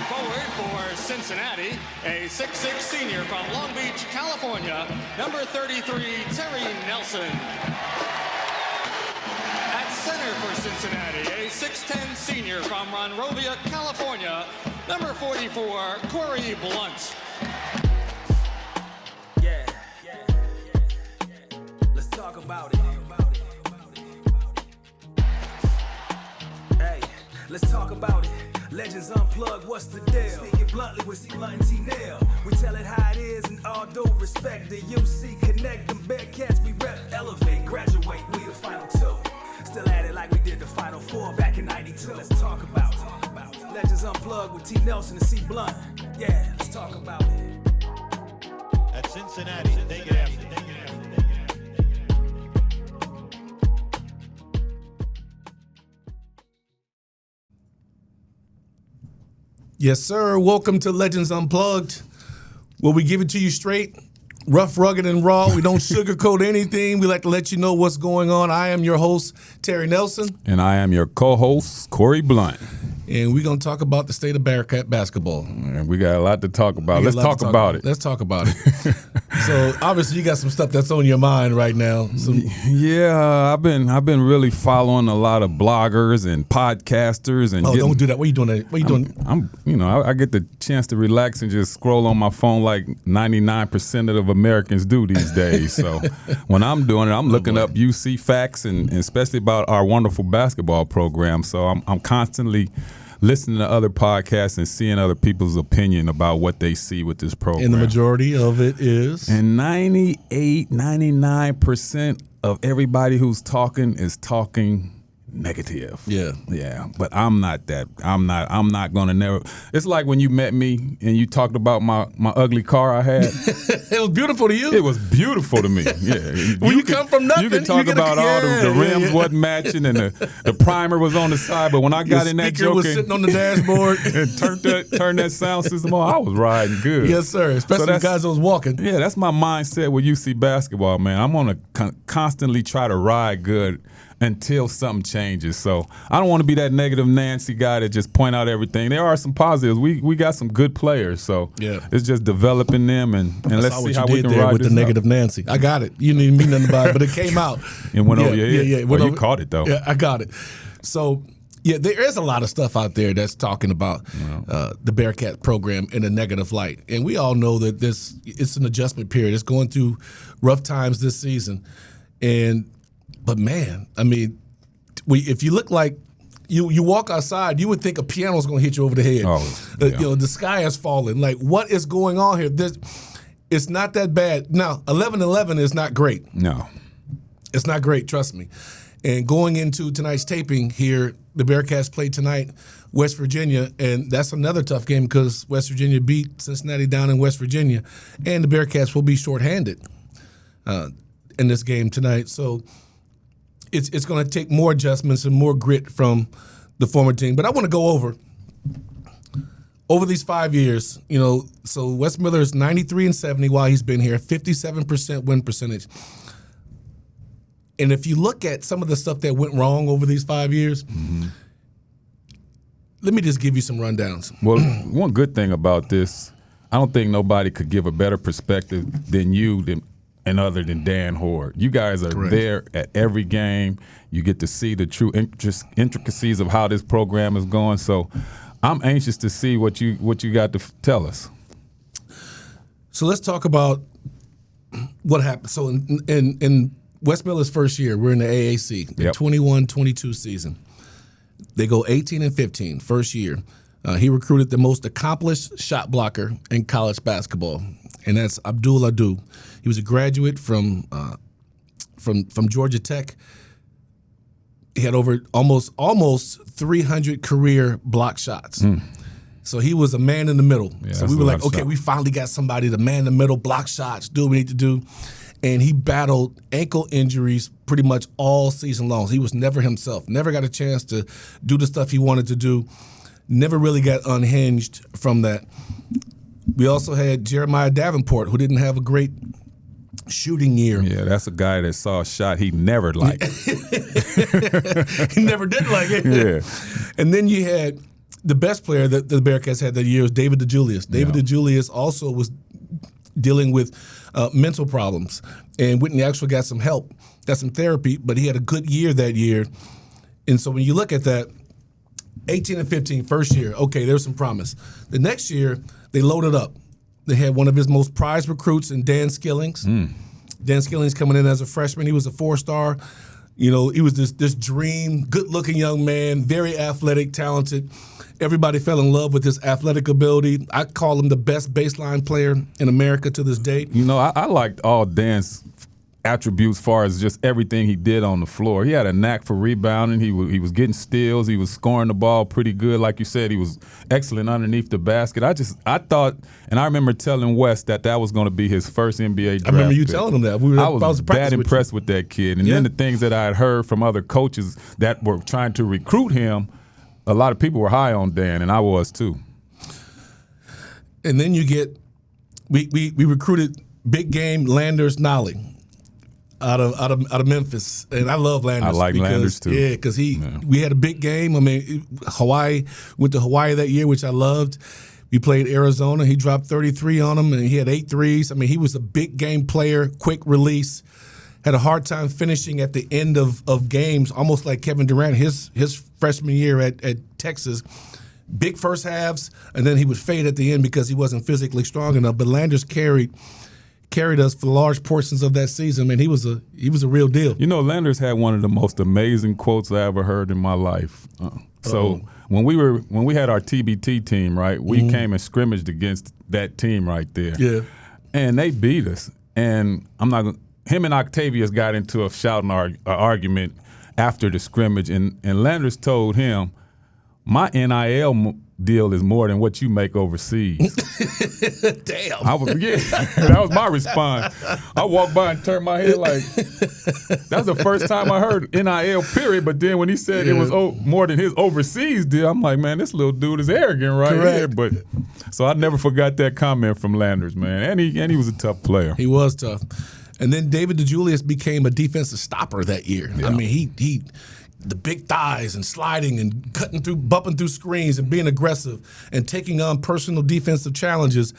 Forward for Cincinnati, a 6'6 senior from Long Beach, California, number 33, Terry Nelson. At center for Cincinnati, a 6'10 senior from Monrovia, California, number 44, Corie Blount. Let's talk about it. Hey, let's talk about it. Legends Unplugged, what's the deal? Speaking bluntly with C Blunt and T-Nail. We tell it how it is and all due respect. The UC Connect, them Bearcats, we rep, elevate, graduate, we the final two. Still at it like we did the final four back in 92. Let's talk about it. Legends Unplugged with T. Nelson and C Blunt. Yeah, let's talk about it. At Cincinnati, they get after. Yes, sir. Welcome to Legends Unplugged, where we give it to you straight, rough, rugged, and raw. We don't sugarcoat anything. We like to let you know what's going on. I am your host, Terry Nelson. And I am your co-host, Corie Blount. And we're going to talk about the state of Bearcat basketball. And we got a lot to talk about. Let's talk about it. Let's talk about it. So, obviously, you got some stuff that's on your mind right now. Yeah, I've been really following a lot of bloggers and podcasters. And don't do that. What are you doing? What are you doing? I get the chance to relax and just scroll on my phone like 99% of Americans do these days. So when I'm doing it, I'm looking up UC facts and especially about our wonderful basketball program. So I'm constantly listening to other podcasts and seeing other people's opinion about what they see with this program. And the majority of it is? And 99% of everybody who's talking is talking negative. Yeah. But I'm not that. I'm not gonna never. It's like when you met me and you talked about my ugly car I had. It was beautiful to you. It was beautiful to me. Yeah. When you come from nothing, you can talk about all the rims wasn't matching and the primer was on the side. But when I got in that joke was sitting on the dashboard and turned that sound system on, I was riding good. Yes, sir. Especially the guys that was walking. Yeah, that's my mindset with UC basketball, man. I'm gonna constantly try to ride good until something changes. So I don't want to be that negative Nancy guy that just point out everything. There are some positives. We got some good players. So it's just developing them and let's see how we can ride with this the negative out. Nancy. I got it. You didn't mean nothing about it, but it came out. It went over your head. Yeah. You caught it though. Yeah, I got it. So yeah, there is a lot of stuff out there that's talking about the Bearcat program in a negative light. And we all know that it's an adjustment period. It's going through rough times this season. But man, I mean, if you look like you walk outside, you would think a piano's going to hit you over the head. The sky has fallen. Like, what is going on here? It's not that bad. Now, 11-11 is not great. No. It's not great, trust me. And going into tonight's taping here, the Bearcats play tonight, West Virginia, and that's another tough game because West Virginia beat Cincinnati down in West Virginia, and the Bearcats will be shorthanded in this game tonight. So it's going to take more adjustments and more grit from the former team. But I want to go over these 5 years, so Wes Miller is 93-70 while he's been here, 57% win percentage. And if you look at some of the stuff that went wrong over these 5 years, let me just give you some rundowns. Well, one good thing about this, I don't think nobody could give a better perspective than you and other than Dan Horde. You guys are there at every game. You get to see the true intricacies of how this program is going. So I'm anxious to see what you got to tell us. So let's talk about what happened. So in Wes Miller's first year, we're in the AAC, the 21-22 season. They go 18-15, first year. He recruited the most accomplished shot blocker in college basketball, and that's Abdul Adu. He was a graduate from Georgia Tech. He had over almost 300 career block shots. So he was a man in the middle. Yeah, so we were like, okay, we finally got somebody to man in the middle, block shots, do what we need to do. And he battled ankle injuries pretty much all season long. He was never himself, never got a chance to do the stuff he wanted to do, never really got unhinged from that. We also had Jeremiah Davenport, who didn't have a great shooting year. Yeah, that's a guy that saw a shot he never liked. He never did like it. Yeah. And then you had the best player that the Bearcats had that year was David DeJulius. David DeJulius also was dealing with mental problems, and Whitney actually got some help, got some therapy, but he had a good year that year. And so when you look at that, 18 and 15, first year, okay, there's some promise. The next year, they loaded up. They had one of his most prized recruits in Dan Skillings. Dan Skillings coming in as a freshman. He was a 4-star. You know, he was this dream, good-looking young man, very athletic, talented. Everybody fell in love with his athletic ability. I call him the best baseline player in America to this date. You know, I liked all Dan's attributes as far as just everything he did on the floor. He had a knack for rebounding. He was getting steals. He was scoring the ball pretty good. Like you said, he was excellent underneath the basket. I thought, and I remember telling Wes that was going to be his first NBA draft I remember you pick. telling him that. I was that impressed with that kid. And then the things that I had heard from other coaches that were trying to recruit him, a lot of people were high on Dan, and I was too. And then you get, we recruited big game Landers Nolly out of Memphis, and I love Landers. I like Landers too. Yeah, because we had a big game. I mean, Hawaii went to Hawaii that year, which I loved. We played Arizona. He dropped 33 on them, and he had 8 threes. I mean, he was a big game player, quick release. Had a hard time finishing at the end of games, almost like Kevin Durant his freshman year at Texas. Big first halves, and then he would fade at the end because he wasn't physically strong enough. But Landers carried us for large portions of that season. Man, he was a real deal. You know, Landers had one of the most amazing quotes I ever heard in my life. So when we had our TBT team, right, we came and scrimmaged against that team right there. Yeah, and they beat us. And him and Octavius got into a shouting argument after the scrimmage, and Landers told him, "My NIL deal is more than what you make overseas." Damn. That was my response. I walked by and turned my head like, that was the first time I heard NIL, period. But then when he said it was more than his overseas deal, I'm like, man, this little dude is arrogant right here. But so I never forgot that comment from Landers, man. And he was a tough player. He was tough. And then David DeJulius became a defensive stopper that year. Yeah. I mean, he the big thighs and sliding and bumping through screens and being aggressive and taking on personal defensive challenges.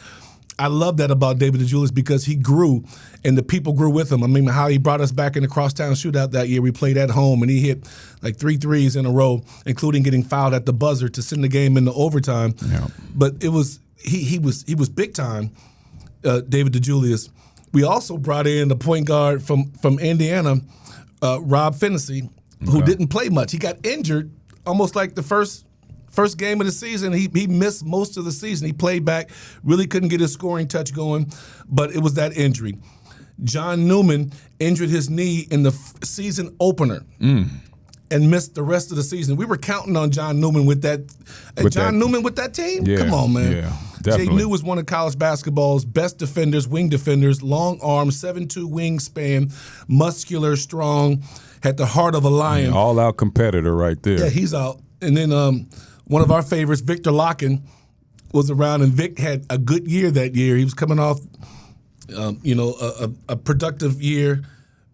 I love that about David DeJulius because he grew and the people grew with him. I mean, how he brought us back in the crosstown shootout that year. We played at home and he hit like 3 threes in a row, including getting fouled at the buzzer to send the game into overtime. Yeah. But it was he was big time, David DeJulius. We also brought in the point guard from Indiana, Rob Finney, who didn't play much. He got injured almost like the first game of the season. He missed most of the season. He played back, really couldn't get his scoring touch going, but it was that injury. John Newman injured his knee in the season opener and missed the rest of the season. We were counting on John Newman with that. Newman with that team? Yeah, come on, man. Yeah, definitely. Jay New was one of college basketball's best defenders, wing defenders, long arms, 7'2" wingspan, muscular, strong, had the heart of a lion. Yeah, all-out competitor right there. Yeah, he's out. And then one of our favorites, Victor Locken, was around, and Vic had a good year that year. He was coming off, a productive year.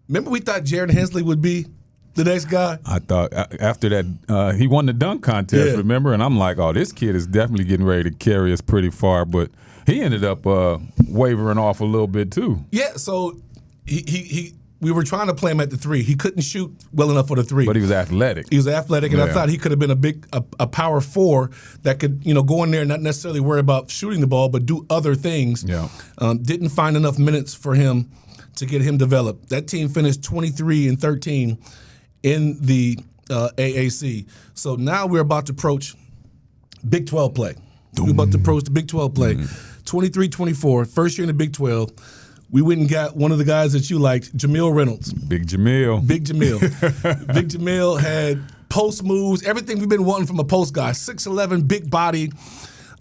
Remember we thought Jared Hensley would be the next guy? I thought after that, he won the dunk contest, remember? And I'm like, oh, this kid is definitely getting ready to carry us pretty far. But he ended up wavering off a little bit too. Yeah, so we were trying to play him at the 3. He couldn't shoot well enough for the 3. But he was athletic. He was athletic, and I thought he could have been a power 4 that could, go in there and not necessarily worry about shooting the ball, but do other things. Yeah. Didn't find enough minutes for him to get him developed. That team finished 23-13 in the AAC. So now we're about to approach Big 12 play. We're about to approach the Big 12 play. 23-24, first year in the Big 12. We went and got one of the guys that you liked, Jamil Reynolds. Big Jamil. Big Jamil had post moves, everything we've been wanting from a post guy. 6'11", big body.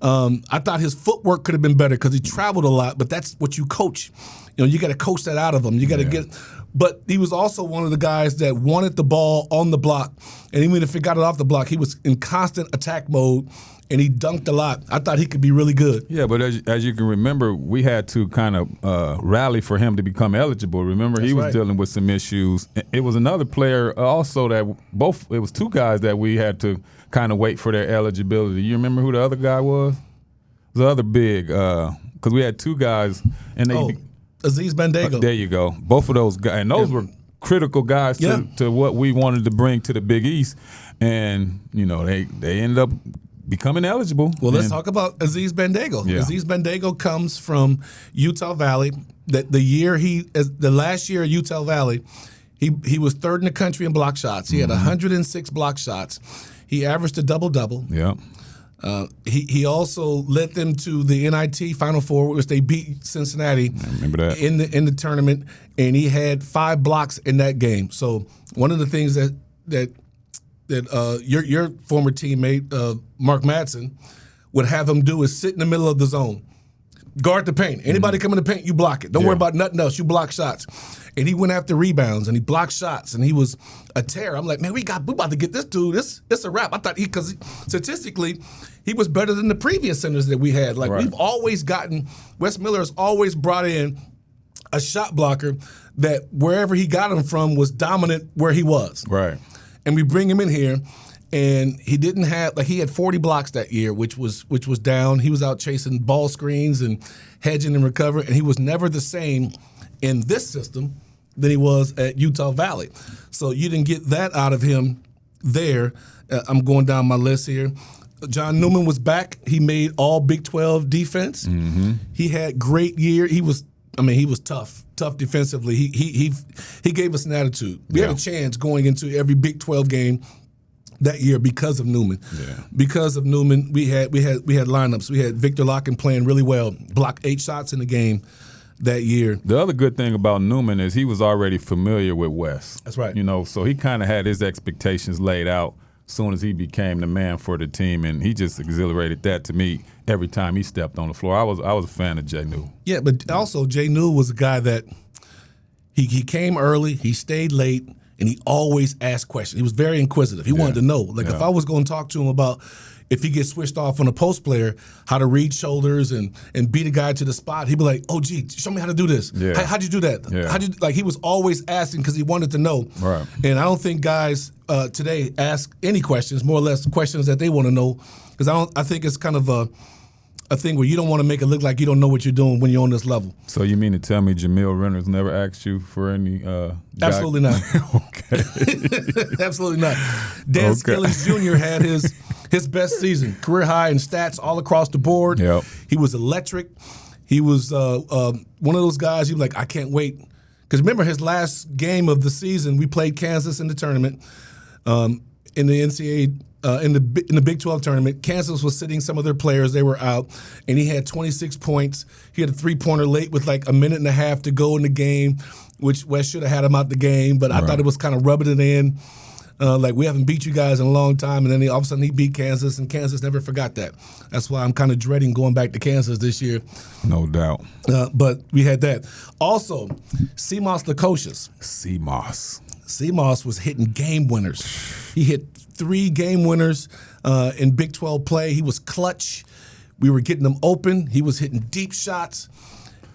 I thought his footwork could have been better because he traveled a lot, but that's what you coach. You got to coach that out of him. You got to get. But he was also one of the guys that wanted the ball on the block, and even if he got it off the block, he was in constant attack mode and he dunked a lot. I thought he could be really good. Yeah, but as you can remember, we had to kind of rally for him to become eligible. Remember, he was dealing with some issues. It was another player also that it was two guys that we had to kind of wait for their eligibility. You remember who the other guy was? The other big, because we had two guys, and they Aziz Bandago. There you go. Both of those guys, and those were critical guys to what we wanted to bring to the Big East, and they ended up becoming eligible. Well, let's talk about Aziz Bandago. Yeah. Aziz Bandago comes from Utah Valley. The last year at Utah Valley, he was third in the country in block shots. He had 106 block shots. He averaged a double-double. Yeah. He also led them to the NIT Final Four, which they beat Cincinnati. I remember that. in the tournament, and he had 5 blocks in that game. So one of the things that your former teammate Mark Madsen would have him do is sit in the middle of the zone, guard the paint. Anybody come in the paint, you block it. Don't worry about nothing else. You block shots. And he went after rebounds and he blocked shots and he was a terror. I'm like, man, we about to get this dude. It's a wrap. I thought because statistically he was better than the previous centers that we had. Like we've always gotten Wes Miller has always brought in a shot blocker that wherever he got him from was dominant where he was. Right. And we bring him in here, and he didn't have he had 40 blocks that year, which was down. He was out chasing ball screens and hedging and recovering, and he was never the same in this system than he was at Utah Valley. So you didn't get that out of him there. I'm going down my list here. John Newman was back. He made all Big 12 defense. Mm-hmm. He had great year. He was tough defensively. He gave us an attitude. We had a chance going into every Big 12 game that year because of Newman. Yeah. Because of Newman, we had lineups. We had Victor Locken playing really well, blocked 8 shots in the game that year. The other good thing about Newman is he was already familiar with Wes. That's right. So he kind of had his expectations laid out as soon as he became the man for the team, and he just exhilarated that to me every time he stepped on the floor. I was a fan of Jay New. Yeah, but also Jay New was a guy that he came early, he stayed late, and he always asked questions. He was very inquisitive. He wanted to know. Like if I was going to talk to him about if he gets switched off on a post player, how to read shoulders and beat a guy to the spot, he'd be like, "Oh, gee, show me how to do this. Yeah. How'd you do that? Yeah. He was always asking because he wanted to know. Right. And I don't think guys today ask any questions, more or less questions that they want to know, because I think it's kind of a thing where you don't want to make it look like you don't know what you're doing when you're on this level. So you mean to tell me Jamil Reynolds never asked you for any Absolutely not. Okay. Absolutely not. Dan Skillings Jr. had his best season, career high in stats all across the board. Yep. He was electric. He was one of those guys you're like, I can't wait. Because remember his last game of the season, we played Kansas in the tournament, in the NCAA. In the Big 12 tournament, Kansas was sitting some of their players. They were out, and he had 26 points. He had a 3-pointer late with like a minute and a half to go in the game, which Wes should have had him out the game, but I thought it was kind of rubbing it in. Like, we haven't beat you guys in a long time, and then all of a sudden he beat Kansas, and Kansas never forgot that. That's why I'm kind of dreading going back to Kansas this year. No doubt. But we had that. Also, Seamoss Lukosius. Seamoss was hitting game winners. He hit 3 game winners in Big 12 play. He was clutch. We were getting them open. He was hitting deep shots,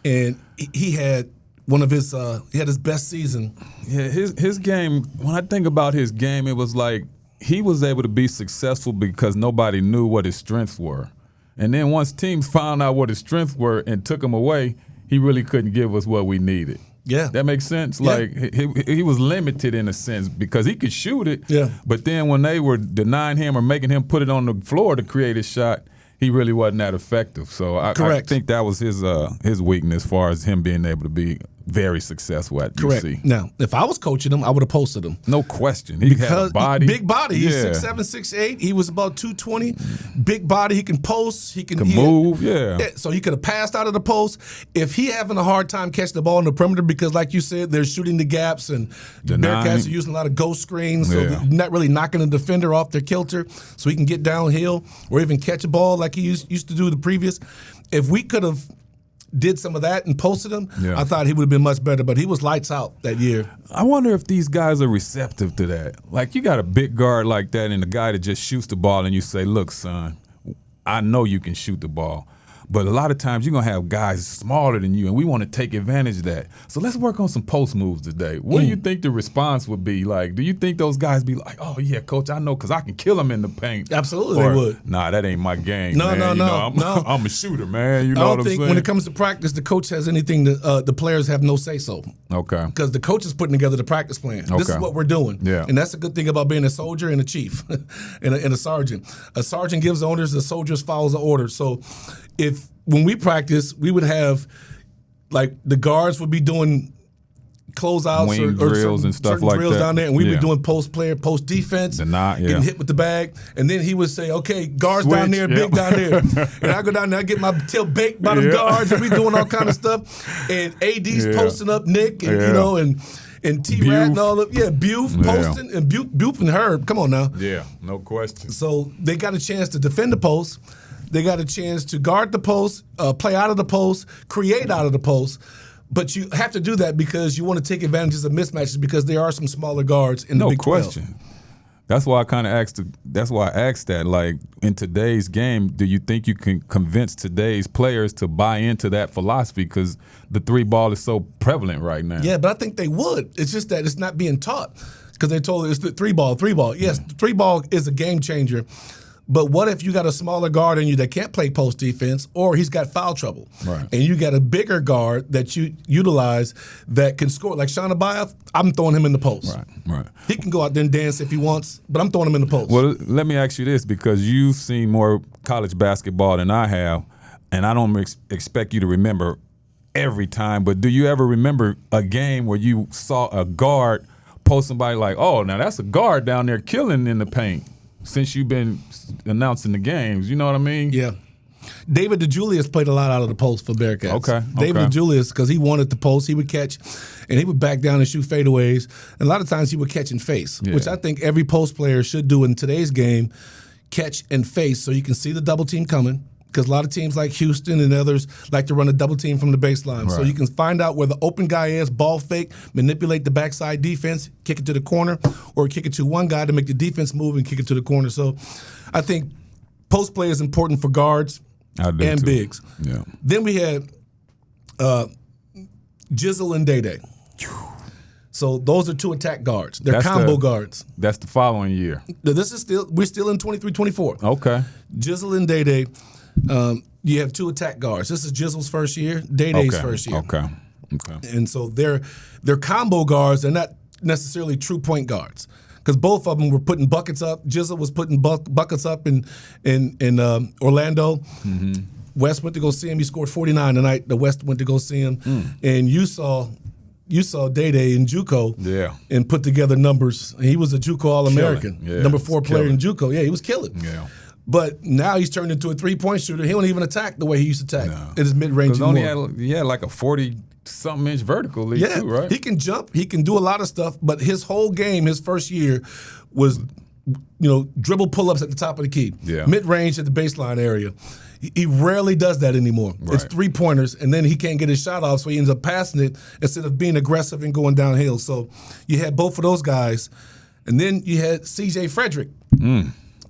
and he had his best season. Yeah, his game. When I think about his game, it was like he was able to be successful because nobody knew what his strengths were, and then once teams found out what his strengths were and took him away, he really couldn't give us what we needed. Yeah. That makes sense? Yeah. Like, he was limited in a sense because he could shoot it. Yeah. But then when they were denying him or making him put it on the floor to create his shot, he really wasn't that effective. So I think that was his weakness as far as him being able to be very successful at UC. Now, if I was coaching him, I would have posted him. No question. He had a body. Big body. He's Yeah. 6'7", 6'8". He was about 220. Big body. He can post. He can move. So he could have passed out of the post. If he having a hard time catching the ball in the perimeter because, like you said, they're shooting the gaps and Bearcats are using a lot of ghost screens, so they're not really knocking the defender off their kilter so he can get downhill or even catch a ball like he used to do the previous. If we could have did some of that and posted him, I thought he would have been much better, but he was lights out that year. I wonder if these guys are receptive to that. Like, you got a big guard like that and a guy that just shoots the ball and you say, look, son, I know you can shoot the ball. But a lot of times you're going to have guys smaller than you, and we want to take advantage of that. So let's work on some post moves today. What do you think the response would be like? Do you think those guys be like, oh, yeah, coach, I know because I can kill them in the paint? Absolutely, they would. Nah, that ain't my game, No, man. no. I'm a shooter, man. You know I what don't I'm think saying? when it comes to practice, the coach has anything the players have no say-so. Okay. Because the coach is putting together the practice plan. This is Okay. what we're doing. Yeah. And that's a good thing about being a soldier and a chief and a sergeant. A sergeant gives orders, the soldiers follows the orders. So when we practice, we would have, like, the guards would be doing closeouts Wing or drills and stuff certain like drills that. down there, and we Yeah. were doing post defense, getting hit with the bag, and then he would say, "Okay, guards down there, big down there," and I go down there, I get my tail baked by them guards, and we doing all kind of stuff, and AD's posting up Nick, and you know, and T-Rat and all of Buf posting, and Buf and Herb, come on now, Yeah, no question. so they got a chance to defend the post. They got a chance to guard the post, play out of the post, create out of the post. But you have to do that because you want to take advantages of mismatches because there are some smaller guards in the Big 12. No question. That's why I kind of asked. That's why I asked that. Like, in today's game, do you think you can convince today's players to buy into that philosophy? Because the three ball is so prevalent right now. Yeah, but I think they would. It's just that it's not being taught because they told it's the three ball. Yes, three ball is a game changer. But what if you got a smaller guard in you that can't play post defense, or he's got foul trouble, Right. and you got a bigger guard that you utilize that can score? Like Sean Abayev, I'm throwing him in the post. Right. He can go out there and dance if he wants, but I'm throwing him in the post. Well, let me ask you this, because you've seen more college basketball than I have, and I don't expect you to remember every time, but do you ever remember a game where you saw a guard post somebody like, oh, now that's a guard down there killing in the paint? Since you've been announcing the games, you know what I mean? Yeah. David DeJulius played a lot out of the post for Bearcats. Okay. David DeJulius, because he wanted the post, he would catch, and he would back down and shoot fadeaways. And a lot of times he would catch and face, which I think every post player should do in today's game, catch and face so you can see the double team coming. Because a lot of teams like Houston and others like to run a double team from the baseline. Right. So you can find out where the open guy is, ball fake, manipulate the backside defense, kick it to the corner, or kick it to one guy to make the defense move and kick it to the corner. So I think post play is important for guards and bigs. Yeah. Then we had Jizzle and Day. So those are two attack guards. They're combo guards. That's the following year. We're still in 23-24. Okay. Jizzle and Day. You have two attack guards. This is Jizzle's first year, Day-Day's first year. Okay. And so they're combo guards. They're not necessarily true point guards because both of them were putting buckets up. Jizzle was putting buckets up in Orlando. Mm-hmm. West went to go see him. He scored 49 tonight. The West went to go see him. And you saw Day-Day in JUCO and put together numbers. He was a JUCO All-American, number 4 player in JUCO. Yeah, he was killing. Yeah. But now he's turned into a three-point shooter. He don't even attack the way he used to attack in his mid-range anymore. He had like a 40-something inch vertical lead too, right? He can jump. He can do a lot of stuff. But his whole game, his first year, was dribble pull-ups at the top of the key, mid-range at the baseline area. He rarely does that anymore. Right. It's three-pointers, and then he can't get his shot off, so he ends up passing it instead of being aggressive and going downhill. So you had both of those guys. And then you had C.J. Frederick.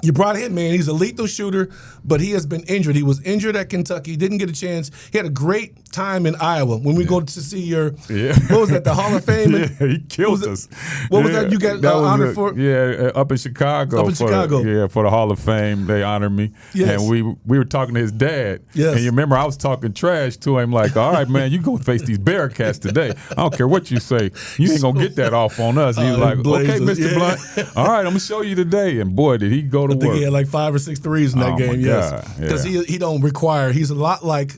You brought him in. He's a lethal shooter, but he has been injured. He was injured at Kentucky. Didn't get a chance. He had a great time in Iowa. When we go to see your, what was that, the Hall of Fame? He killed us. What was that you got honored for? Yeah, up in Chicago. For the Hall of Fame, they honored me. Yes. And we were talking to his dad. Yes. And you remember I was talking trash to him like, all right, man, you going to face these Bearcats today. I don't care what you say. You ain't going to get that off on us. He's like, okay, Mr. Blount. All right, I'm going to show you today. And boy, did he go to work. I think he had like 5 or 6 threes in that game, yes. Because he don't require, he's a lot like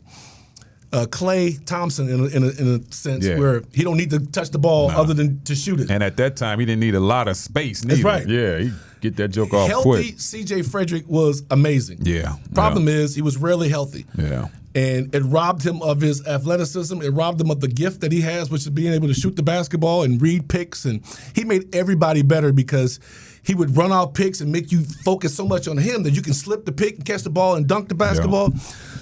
Klay Thompson in a sense where he don't need to touch the ball other than to shoot it. And at that time, he didn't need a lot of space neither. That's right. Yeah, he get that joke off healthy, quick. Healthy C.J. Frederick was amazing. Yeah. Problem is he was rarely healthy. Yeah. And it robbed him of his athleticism. It robbed him of the gift that he has, which is being able to shoot the basketball and read picks. And he made everybody better because he would run out picks and make you focus so much on him that you can slip the pick and catch the ball and dunk the basketball.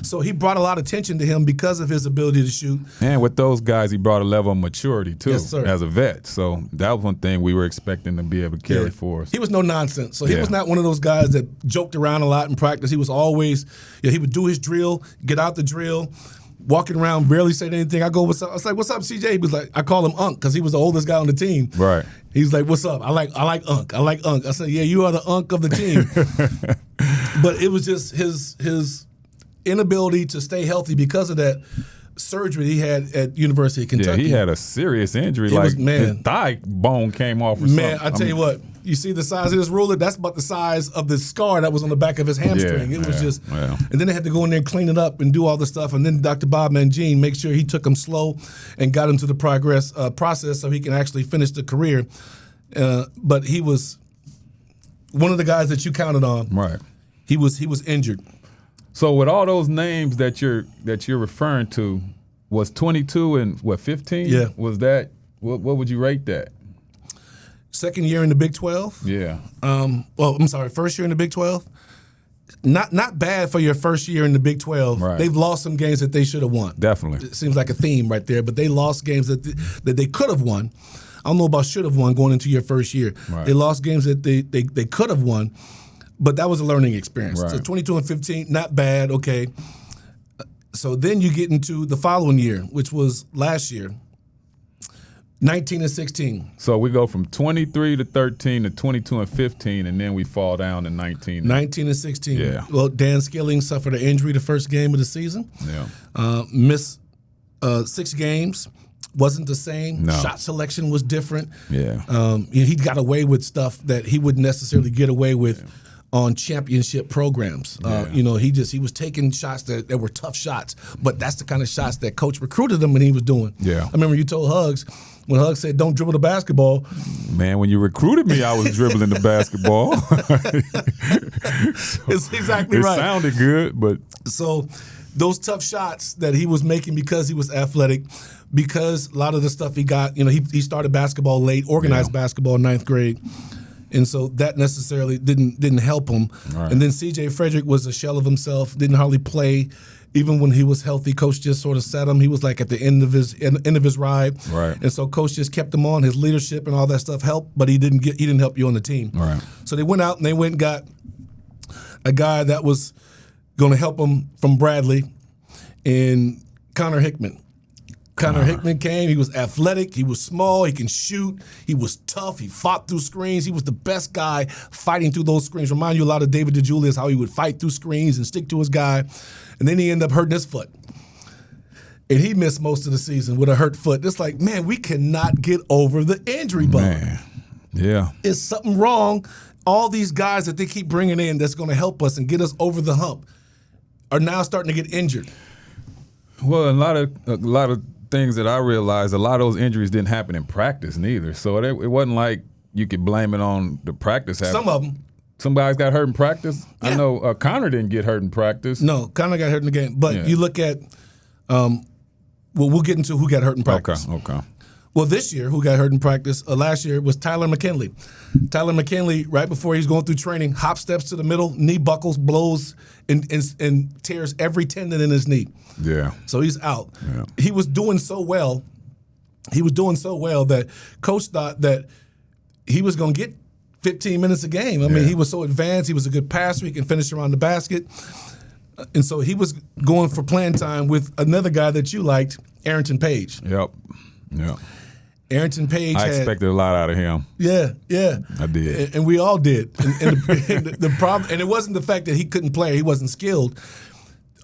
So he brought a lot of attention to him because of his ability to shoot. And with those guys, he brought a level of maturity too, Yes, sir. as a vet. So that was one thing we were expecting to be able to carry for us. He was no nonsense. So he was not one of those guys that joked around a lot in practice. He was always, he would do his drill, get out the drill, walking around, barely saying anything. I go, what's up? I was like, what's up, CJ? He was like, I call him Unc because he was the oldest guy on the team. Right. He's like, what's up? I like Unc. I like Unc. I said, yeah, you are the Unc of the team. But it was just his inability to stay healthy because of that surgery he had at University of Kentucky. Yeah, he had a serious injury. His thigh bone came off or something. I tell you what, you see the size of this ruler? That's about the size of the scar that was on the back of his hamstring. It was just, and then they had to go in there and clean it up and do all the stuff. And then Dr. Bob Mangine make sure he took him slow and got him to the process so he can actually finish the career. But he was one of the guys that you counted on. Right. He was injured. So with all those names that you're referring to, was 22 and 15? Yeah. Was that what would you rate that? Second year in the Big 12. Yeah. First year in the Big 12. Not bad for your first year in the Big 12. Right. They've lost some games that they should have won. Definitely. It seems like a theme right there, but they lost games that they could have won. I don't know about should have won going into your first year. Right. They lost games that they could have won, but that was a learning experience. Right. So 22 and 15, not bad, okay. So then you get into the following year, which was last year, 19 and 16. So we go from 23 to 13 to 22 and 15, and then we fall down to 19. 19 and 16. Yeah. Well, Dan Skilling suffered an injury the first game of the season. Yeah. Missed 6 games. Wasn't the same. No. Shot selection was different. Yeah. He got away with stuff that he wouldn't necessarily get away with on championship programs. He was taking shots that were tough shots, but that's the kind of shots that coach recruited him when he was doing. Yeah. I remember you told Hugs, when Hugs said, don't dribble the basketball. Man, when you recruited me, I was dribbling the basketball. It's exactly right. It sounded good, but. So those tough shots that he was making because he was athletic, because a lot of the stuff he got, he started basketball late, organized basketball in 9th grade. And so that necessarily didn't help him. Right. And then C.J. Frederick was a shell of himself, didn't hardly play. Even when he was healthy, Coach just sort of sat him. He was like at the end of his ride. Right. And so Coach just kept him on. His leadership and all that stuff helped, but he didn't help you on the team. Right. So they went out and they went and got a guy that was going to help him from Bradley, and Connor Hickman. Connor Hickman came. He was athletic. He was small. He can shoot. He was tough. He fought through screens. He was the best guy fighting through those screens. Remind you a lot of David DeJulius, how he would fight through screens and stick to his guy. And then he ended up hurting his foot. And he missed most of the season with a hurt foot. It's like, man, we cannot get over the injury bug. Man. Yeah. Is something wrong? All these guys that they keep bringing in that's going to help us and get us over the hump are now starting to get injured. Well, a lot of things that I realized, a lot of those injuries didn't happen in practice neither. So it wasn't like you could blame it on the practice. Some of them. Some guys got hurt in practice. Yeah. I know Connor didn't get hurt in practice. No, Connor got hurt in the game. But you look at, we'll get into who got hurt in practice. Okay. Well, this year, who got hurt in practice, last year, was Tyler McKinley. Tyler McKinley, right before he's going through training, hop steps to the middle, knee buckles, blows, and tears every tendon in his knee. Yeah. So he's out. Yeah. He was doing so well. That Coach thought that he was going to get 15 minutes a game. I mean, he was so advanced. He was a good passer. He can finish around the basket. And so he was going for playing time with another guy that you liked, Arrington Page. Yep. Arrington Page. I expected a lot out of him. Yeah. I did. And we all did. And the problem, and it wasn't the fact that he couldn't play, he wasn't skilled.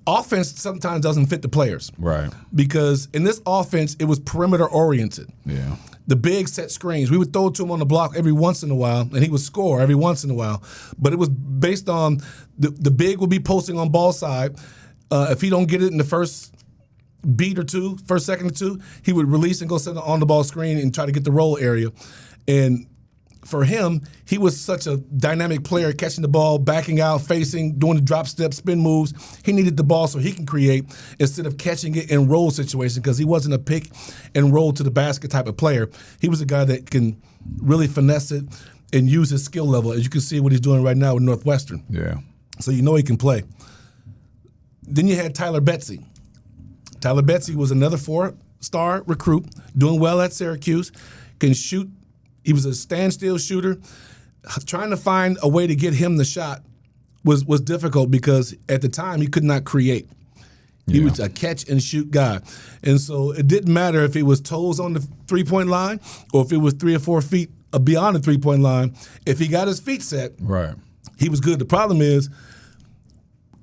Offense sometimes doesn't fit the players. Right. Because in this offense, it was perimeter oriented. Yeah. The big set screens. We would throw it to him on the block every once in a while, and he would score every once in a while. But it was based on the big would be posting on ball side. If he don't get it in the first second or two, he would release and go sit on the ball screen and try to get the roll area. And for him, he was such a dynamic player, catching the ball, backing out, facing, doing the drop step, spin moves. He needed the ball so he can create instead of catching it in roll situations, because he wasn't a pick and roll to the basket type of player. He was a guy that can really finesse it and use his skill level, as you can see what he's doing right now with Northwestern. Yeah. So you know he can play. Then you had Tyler Betsy. Tyler Betsy was another 4-star recruit, doing well at Syracuse, can shoot. He was a standstill shooter. Trying to find a way to get him the shot was difficult because at the time he could not create. He was a catch and shoot guy. And so it didn't matter if it was toes on the 3-point line or if it was 3 or 4 feet beyond the 3-point line. If he got his feet set, he was good. The problem is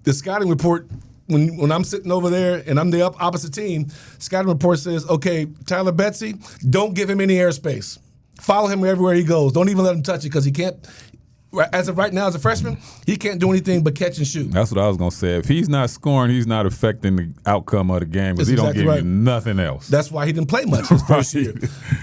the scouting report, when I'm sitting over there and I'm the opposite team, scouting report says, okay, Tyler Betsy, don't give him any airspace. Follow him everywhere he goes. Don't even let him touch it because he can't. As of right now, as a freshman, he can't do anything but catch and shoot. That's what I was going to say. If he's not scoring, he's not affecting the outcome of the game because he don't give you nothing else. That's why he didn't play much his first year.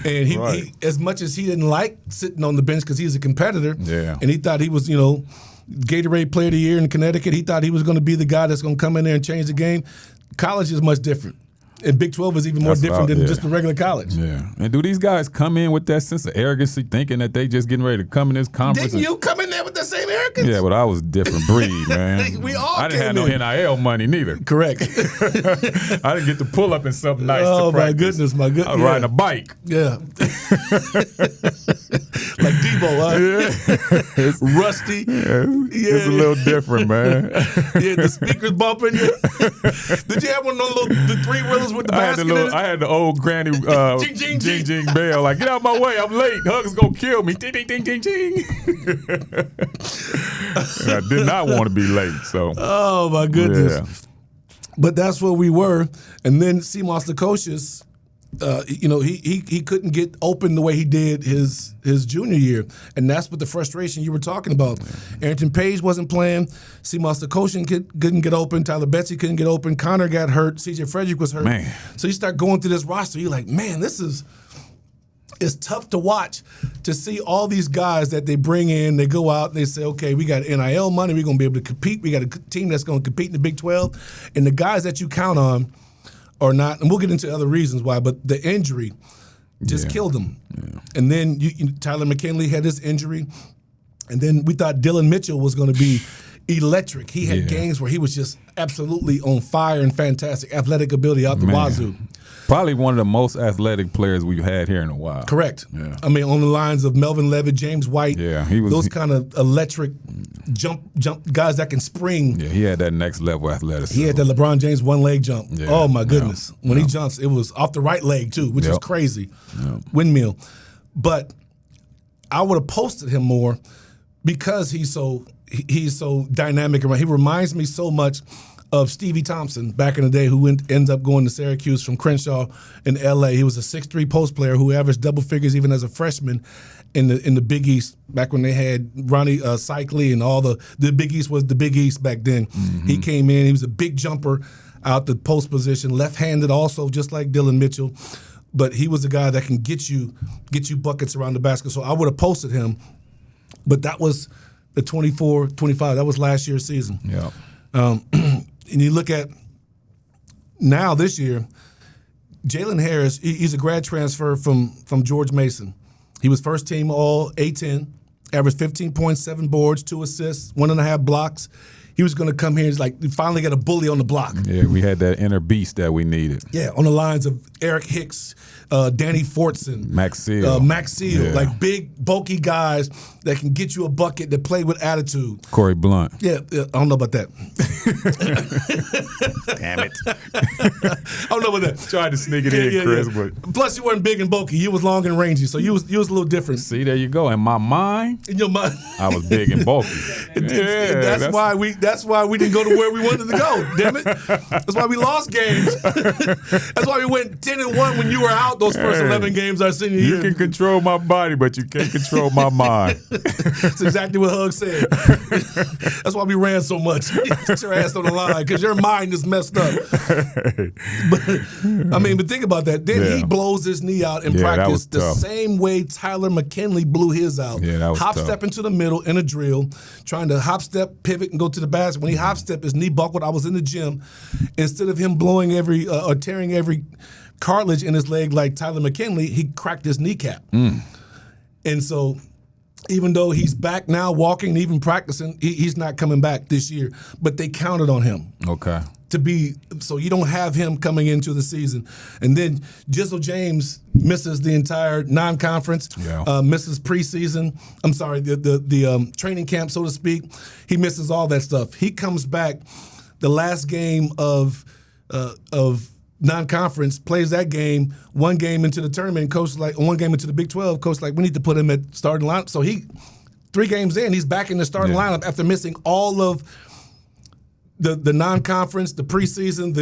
And he, as much as he didn't like sitting on the bench because he's a competitor, and he thought he was, Gatorade Player of the Year in Connecticut, he thought he was going to be the guy that's going to come in there and change the game. College is much different. And Big 12 is even more different than just the regular college. Yeah. And do these guys come in with that sense of arrogancy, thinking that they just getting ready to come in this conference? Didn't you come in there with the same arrogance? Yeah, but I was a different breed, man. We all I didn't have no NIL money neither. Correct. I didn't get to pull up in something nice to practice. My goodness. I was riding a bike. Yeah. Like Debo, huh? Rusty. It's a little different, man. The speakers bumping you. Did you have one of those the 3-wheelers with the basket in it? I had the old granny jing jing bell. Like, get out my way, I'm late. Hug's gonna kill me. Ding ding ding ding ding. I did not want to be late. So. Oh my goodness. Yeah. But that's where we were, and then Seamoss Lukosius. He couldn't get open the way he did his junior year, and that's what the frustration you were talking about. Arrington Page wasn't playing. Seamoss Lukosius couldn't get open. Tyler Betsy couldn't get open. Connor got hurt. C.J. Frederick was hurt. Man. So you start going through this roster. You're like, man, it's tough to watch to see all these guys that they bring in. They go out and they say, okay, we got NIL money. We're going to be able to compete. We got a team that's going to compete in the Big 12. And the guys that you count on or not, and we'll get into other reasons why, but the injury just killed him. Yeah. And then Tyler McKinley had his injury, and then we thought Dylan Mitchell was going to be electric. He had games where he was just absolutely on fire and fantastic athletic ability out the wazoo. Probably one of the most athletic players we've had here in a while. Correct. Yeah. I mean, on the lines of Melvin Levitt, James White, those kind of electric jump guys that can spring. Yeah, he had that next level athleticism. He had that LeBron James one-leg jump. Yeah. Oh, my goodness. When he jumps, it was off the right leg, too, which is crazy. Yep. Windmill. But I would have posted him more because he's so dynamic. He reminds me so much of Stevie Thompson back in the day, who ends up going to Syracuse from Crenshaw in L.A. He was a 6'3" post player who averaged double figures even as a freshman in the Big East back when they had Ronnie Cycli and all the Big East was the Big East back then. Mm-hmm. He came in. He was a big jumper out the post position, left-handed also, just like Dylan Mitchell. But he was a guy that can get you buckets around the basket. So I would have posted him, but that was the 24-25. That was last year's season. Yeah. And you look at now this year, Jalen Harris, he's a grad transfer from George Mason. He was first team all A-10, averaged 15.7 boards, 2 assists, 1.5 blocks. He was going to come here. He's like, he finally got a bully on the block. Yeah, we had that inner beast that we needed. Yeah, on the lines of Eric Hicks, Danny Fortson, Max Seal, like big, bulky guys that can get you a bucket that play with attitude. Corie Blount. Yeah, I don't know about that. Damn it. I don't know about that. Tried to sneak it in, Chris. Yeah. But plus, you weren't big and bulky. You was long and rangy, so you was a little different. See, there you go. In my mind, in your mind, I was big and bulky. That's why we didn't go to where we wanted to go. Damn it. That's why we lost games. That's why we went 10-1 when you were out those first 11 games our senior year. You can control my body, but you can't control my mind. That's exactly what Hug said. That's why we ran so much. Get your ass on the line because your mind is messed up. But think about that. Then he blows his knee out in practice the same way Tyler McKinley blew his out. Yeah, that was hop tough. Step into the middle in a drill, trying to hop step, pivot, and go to the basket. When he hop step, his knee buckled. I was in the gym. Instead of him blowing or tearing every cartilage in his leg like Tyler McKinley, he cracked his kneecap. And so even though he's back now walking and even practicing, he's not coming back this year. But they counted on him. Okay. to be, so you don't have him coming into the season. And then Jizzle James misses the entire non-conference, misses preseason. I'm sorry, the training camp, so to speak. He misses all that stuff. He comes back the last game of non-conference, plays that game, one game into the tournament, one game into the Big 12, coach we need to put him at starting lineup. So 3 games in, he's back in the starting lineup after missing all of the non-conference, the preseason,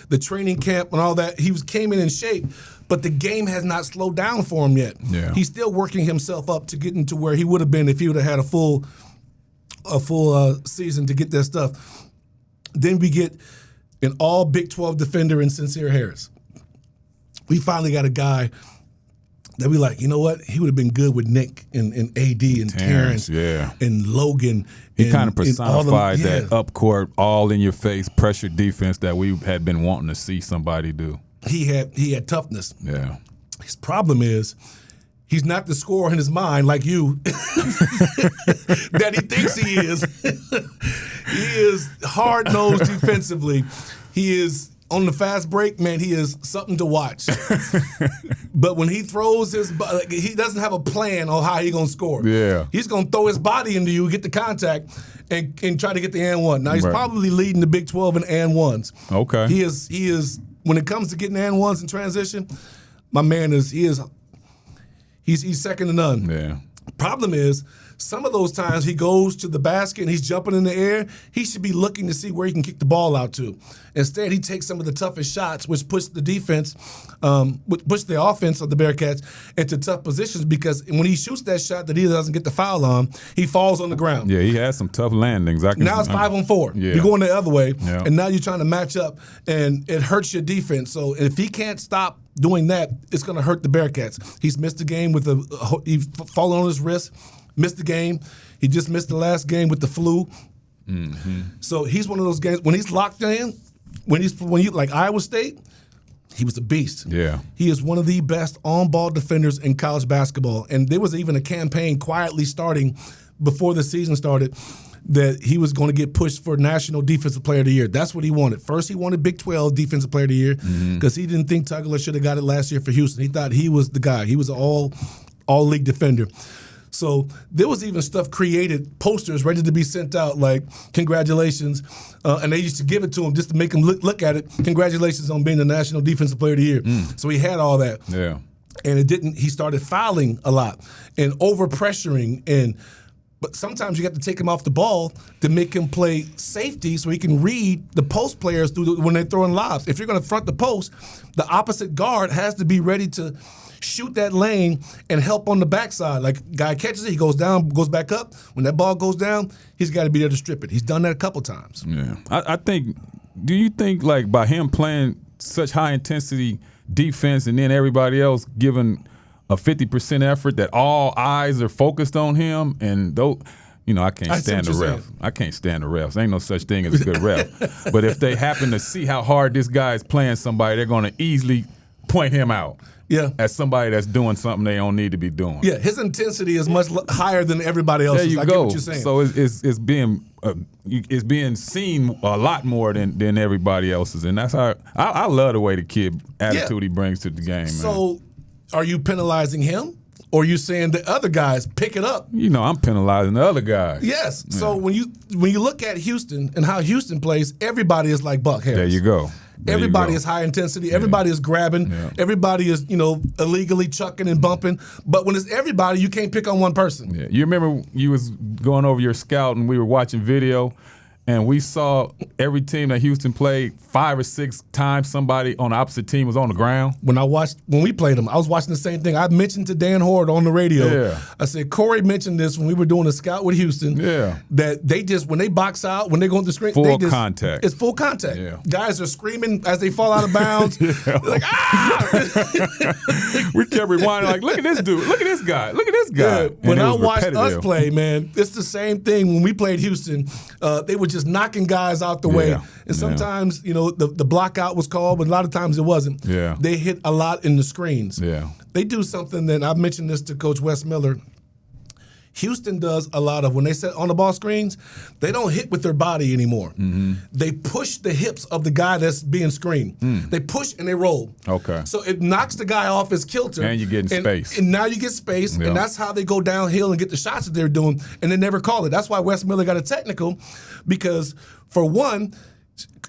the training camp, and all that. He came in shape, but the game has not slowed down for him yet. Yeah. He's still working himself up to getting to where he would have been if he would have had a full season to get that stuff. Then we get an all Big 12 defender in Sincere Harris. We finally got a guy that we like, you know what? He would have been good with Nick and AD and Terrence and Logan. He kind of personified that up court, all in your face pressure defense that we had been wanting to see somebody do. He had toughness. Yeah. His problem is he's not the scorer in his mind like you that he thinks he is. He is hard-nosed defensively. He is on the fast break, man, he is something to watch. But when he throws he doesn't have a plan on how he's going to score. Yeah. He's going to throw his body into you, get the contact, and try to get the and one. Now, he's probably leading the Big 12 in and ones. Okay. He is when it comes to getting and ones in transition, my man he's second to none. Yeah. Problem is, some of those times he goes to the basket and he's jumping in the air, he should be looking to see where he can kick the ball out to. Instead, he takes some of the toughest shots, which push the defense, push the offense of the Bearcats into tough positions, because when he shoots that shot that he doesn't get the foul on, he falls on the ground. Yeah, he has some tough landings. Now it's 5-on-4. Yeah. You're going the other way, Yeah. and now you're trying to match up, and it hurts your defense. So if he can't stop doing that, it's going to hurt the Bearcats. He's missed the game with he's fallen on his wrist. Missed the game. He just missed the last game with the flu. Mm-hmm. So he's one of those games when he's locked in. When you like Iowa State, he was a beast. Yeah, he is one of the best on-ball defenders in college basketball. And there was even a campaign quietly starting before the season started that he was going to get pushed for National Defensive Player of the Year. That's what he wanted. First, he wanted Big 12 Defensive Player of the Year because he didn't think Tugler should have got it last year for Houston. He thought he was the guy. He was an all-league defender. So there was even stuff created, posters ready to be sent out, like congratulations, and they used to give it to him just to make him look at it. Congratulations on being the National Defensive Player of the Year. So he had all that. Yeah, and it didn't. He started fouling a lot and over pressuring, but sometimes you have to take him off the ball to make him play safety so he can read the post players when they're throwing lobs. If you're going to front the post, the opposite guard has to be ready to shoot that lane and help on the backside. Like, guy catches it, he goes down, goes back up. When that ball goes down, he's got to be there to strip it. He's done that a couple times. Yeah. I think, do you think, like, by him playing such high-intensity defense and then everybody else giving a 50% effort, that all eyes are focused on him? And though, I can't stand the ref. I can't stand the refs. Ain't no such thing as a good ref. But if they happen to see how hard this guy is playing somebody, they're going to easily point him out. Yeah, as somebody that's doing something they don't need to be doing. Yeah, his intensity is much higher than everybody else's. There you I go. Get what you're saying. So it's being seen a lot more than everybody else's, and that's how I love the way the kid attitude he brings to the game. So, are you penalizing him, or are you saying the other guys pick it up? I'm penalizing the other guys. Yes. Yeah. So when you look at Houston and how Houston plays, everybody is like Buck Harris. There you go. Everybody is high intensity. Everybody is grabbing. Yeah. Everybody is, illegally chucking and bumping. But when it's everybody, you can't pick on one person. Yeah. You remember you was going over your scout and we were watching video, and we saw every team that Houston played 5 or 6 times somebody on the opposite team was on the ground. When we played them, I was watching the same thing. I mentioned to Dan Horde on the radio. Yeah. I said, Corie mentioned this when we were doing a scout with Houston. Yeah. That they just, when they box out, when they go to the screen, full contact. It's full contact. Yeah. Guys are screaming as they fall out of bounds. They're like, ah! We kept rewinding, like, look at this dude. Look at this guy. Look at this guy. Yeah. When I watched us play, man, it's the same thing. When we played Houston, they were just knocking guys out the way. And sometimes, the block out was called, but a lot of times it wasn't. Yeah. They hit a lot in the screens. Yeah. They do something that I've mentioned this to Coach Wes Miller. Houston does a lot of, when they set on the ball screens, they don't hit with their body anymore. They push the hips of the guy that's being screened. They push and they roll. Okay. So it knocks the guy off his kilter. And you're getting space. And now you get space, and that's how they go downhill and get the shots that they're doing, and they never call it. That's why Wes Miller got a technical, because for one,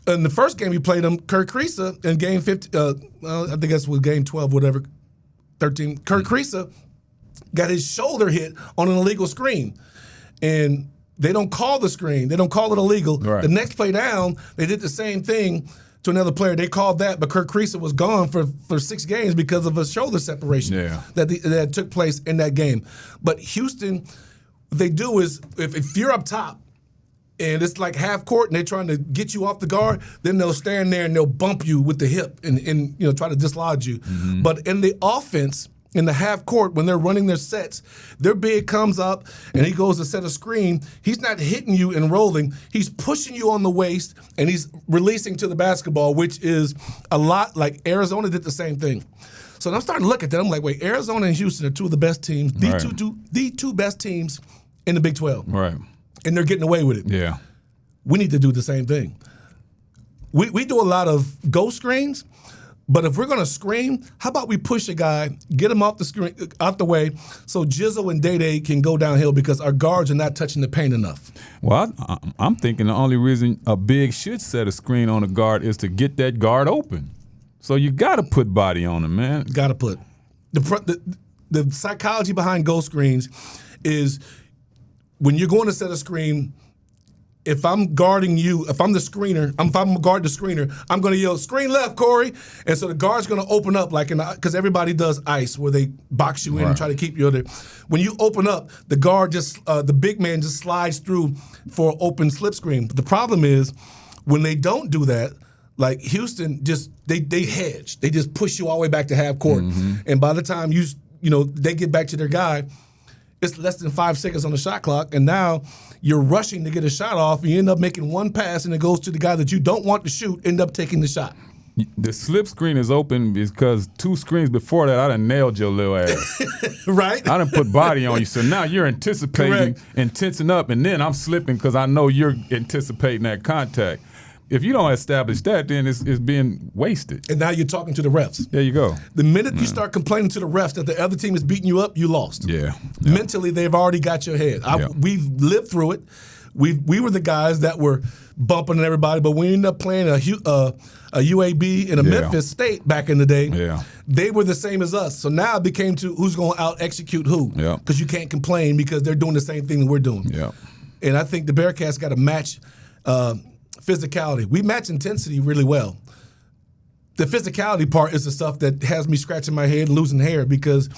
in the first game he played him, Kurt Kriisa, in game 15, I think that's was game 12, whatever, 13, Kurt Kriisa got his shoulder hit on an illegal screen. And they don't call the screen. They don't call it illegal. Right. The next play down, they did the same thing to another player. They called that, but Kurt Kriisa was gone for 6 games because of a shoulder separation that took place in that game. But Houston, what they do is, if you're up top, and it's like half court, and they're trying to get you off the guard, then they'll stand there and they'll bump you with the hip and try to dislodge you. But in the offense, in the half court, when they're running their sets, their big comes up and he goes to set a screen. He's not hitting you and rolling. He's pushing you on the waist and he's releasing to the basketball, which is a lot like Arizona did the same thing. So I'm starting to look at that. I'm like, wait, Arizona and Houston are two of the best teams, the two best teams in the Big 12. Right. And they're getting away with it. Yeah. We need to do the same thing. We do a lot of go screens, but if we're going to screen, how about we push a guy, get him off the screen, out the way, so Jizzle and Day can go downhill because our guards are not touching the paint enough. Well, I'm thinking the only reason a big should set a screen on a guard is to get that guard open. So you got to put body on him, man. Got to put. The psychology behind go screens is when you're going to set a screen, if I'm guarding you, if I'm the screener, if I'm guarding the screener, I'm going to yell, screen left, Cory. And so the guard's going to open up, like because everybody does ice where they box you in and try to keep you there. When you open up, the guard the big man just slides through for an open slip screen. But the problem is when they don't do that, like Houston, they hedge. They just push you all the way back to half court. And by the time they get back to their guy, it's less than 5 seconds on the shot clock, and now you're rushing to get a shot off. You end up making one pass, and it goes to the guy that you don't want to shoot, end up taking the shot. The slip screen is open because 2 screens before that, I done nailed your little ass. Right? I done put body on you, so now you're anticipating and tensing up, and then I'm slipping because I know you're anticipating that contact. If you don't establish that, then it's being wasted. And now you're talking to the refs. There you go. The minute you start complaining to the refs that the other team is beating you up, you lost. Yeah. Mentally, they've already got your head. We've lived through it. We were the guys that were bumping everybody, but we ended up playing a UAB in a Memphis State back in the day. Yeah. They were the same as us. So now it became to who's going to out-execute who. Yeah. Because you can't complain because they're doing the same thing that we're doing. Yeah. And I think the Bearcats got to match physicality. We match intensity really well. The physicality part is the stuff that has me scratching my head and losing hair because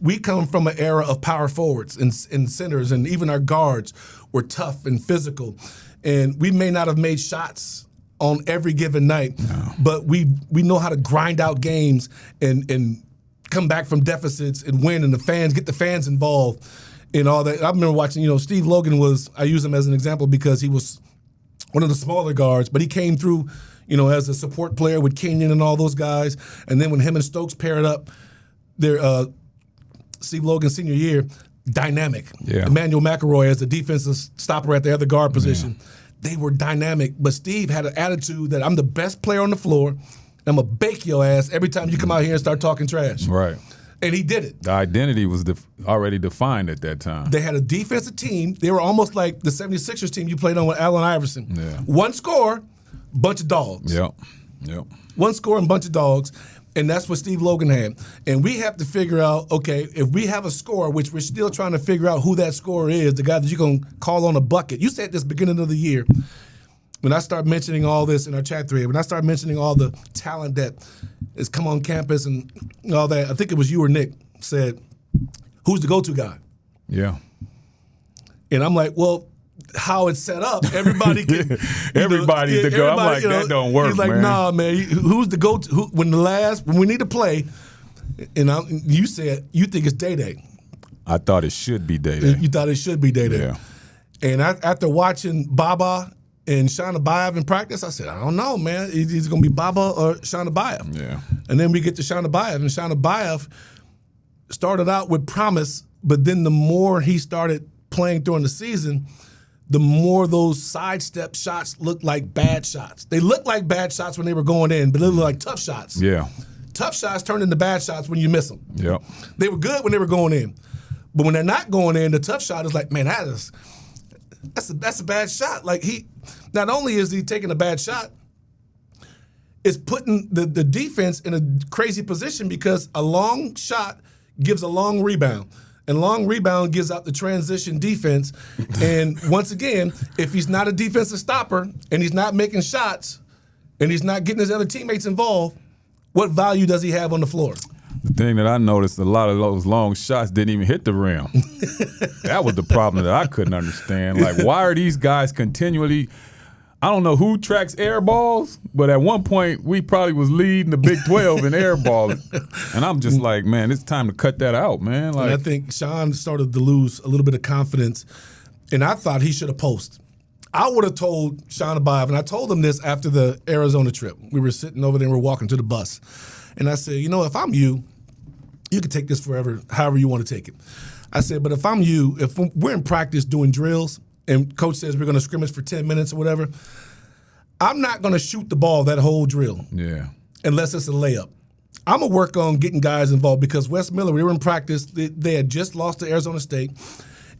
we come from an era of power forwards and centers, and even our guards were tough and physical. And we may not have made shots on every given night, but we know how to grind out games and come back from deficits and win, and get the fans involved and all that. I remember watching, Steve Logan I use him as an example because he was one of the smaller guards, but he came through, as a support player with Kenyon and all those guys. And then when him and Stokes paired up, their Steve Logan senior year, dynamic. Yeah. Emmanuel McElroy as the defensive stopper at the other guard position. Yeah. They were dynamic, but Steve had an attitude that I'm the best player on the floor, and I'm going to bake your ass every time you come out here and start talking trash. Right. And he did it. The identity was already defined at that time. They had a defensive team. They were almost like the 76ers team you played on with Allen Iverson. Yeah. One score, bunch of dogs. Yep. One score and bunch of dogs. And that's what Steve Logan had. And we have to figure out, okay, if we have a scorer, which we're still trying to figure out who that scorer is, the guy that you're going to call on a bucket. You said this beginning of the year, when I start mentioning all this in our chat thread, when I start mentioning all the talent that has come on campus and all that, I think it was you or Nick said, who's the go-to guy? Yeah. And I'm like, well, how it's set up, everybody can. Everybody's the go. I'm like, that don't work, he's like, man. nah, man. Who's the go-to? When we need to play, and you said you think it's Day. I thought it should be Day. You thought it should be Day. Yeah. And after watching Baba and Shauna Bayev in practice, I said, I don't know, man. It's going to be Baba or Shauna Bayev. Yeah. And then we get to Shauna Bayev, and Shauna Bayev started out with promise, but then the more he started playing during the season, the more those sidestep shots look like bad shots. They look like bad shots when they were going in, but they look like tough shots. Yeah. Tough shots turn into bad shots when you miss them. Yep. They were good when they were going in. But when they're not going in, the tough shot is like, man, that's a bad shot. Like not only is he taking a bad shot, it's putting the defense in a crazy position because a long shot gives a long rebound. And long rebound gives out the transition defense. And once again, if he's not a defensive stopper and he's not making shots and he's not getting his other teammates involved, what value does he have on the floor? The thing that I noticed, a lot of those long shots didn't even hit the rim. That was the problem that I couldn't understand. Like, why are these guys continually – I don't know who tracks air balls, but at one point we probably was leading the Big 12 in air balling. And I'm just like, man, it's time to cut that out, man. Like, and I think Sean started to lose a little bit of confidence, and I thought he should have posted. I would have told Sean Abayev, and I told him this after the Arizona trip. We were sitting over there and we were walking to the bus. And I said, if I'm you can take this forever, however you want to take it. I said, but if I'm you, if we're in practice doing drills and coach says we're going to scrimmage for 10 minutes or whatever, I'm not going to shoot the ball that whole drill. Yeah. Unless it's a layup. I'm going to work on getting guys involved because Wes Miller, we were in practice. They had just lost to Arizona State,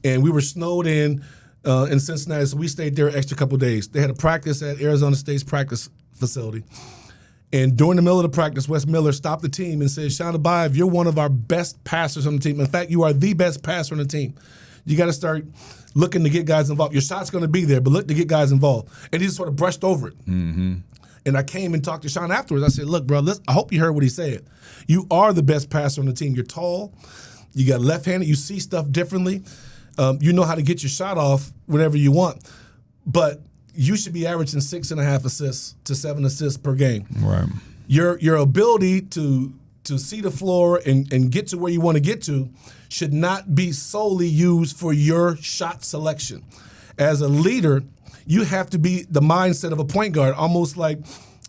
and we were snowed in Cincinnati, so we stayed there an extra couple of days. They had a practice at Arizona State's practice facility. And during the middle of the practice, Wes Miller stopped the team and said, Sean Abayev, you're one of our best passers on the team. In fact, you are the best passer on the team. You got to start looking to get guys involved. Your shot's going to be there, but look to get guys involved. And he just sort of brushed over it. Mm-hmm. And I came and talked to Sean afterwards. I said, look, bro, I hope you heard what he said. You are the best passer on the team. You're tall. You got left-handed. You see stuff differently. You know how to get your shot off whenever you want. But you should be averaging 6.5 assists to 7 assists per game. Right. Your ability to see the floor and get to where you want to get to should not be solely used for your shot selection. As a leader, you have to be the mindset of a point guard, almost like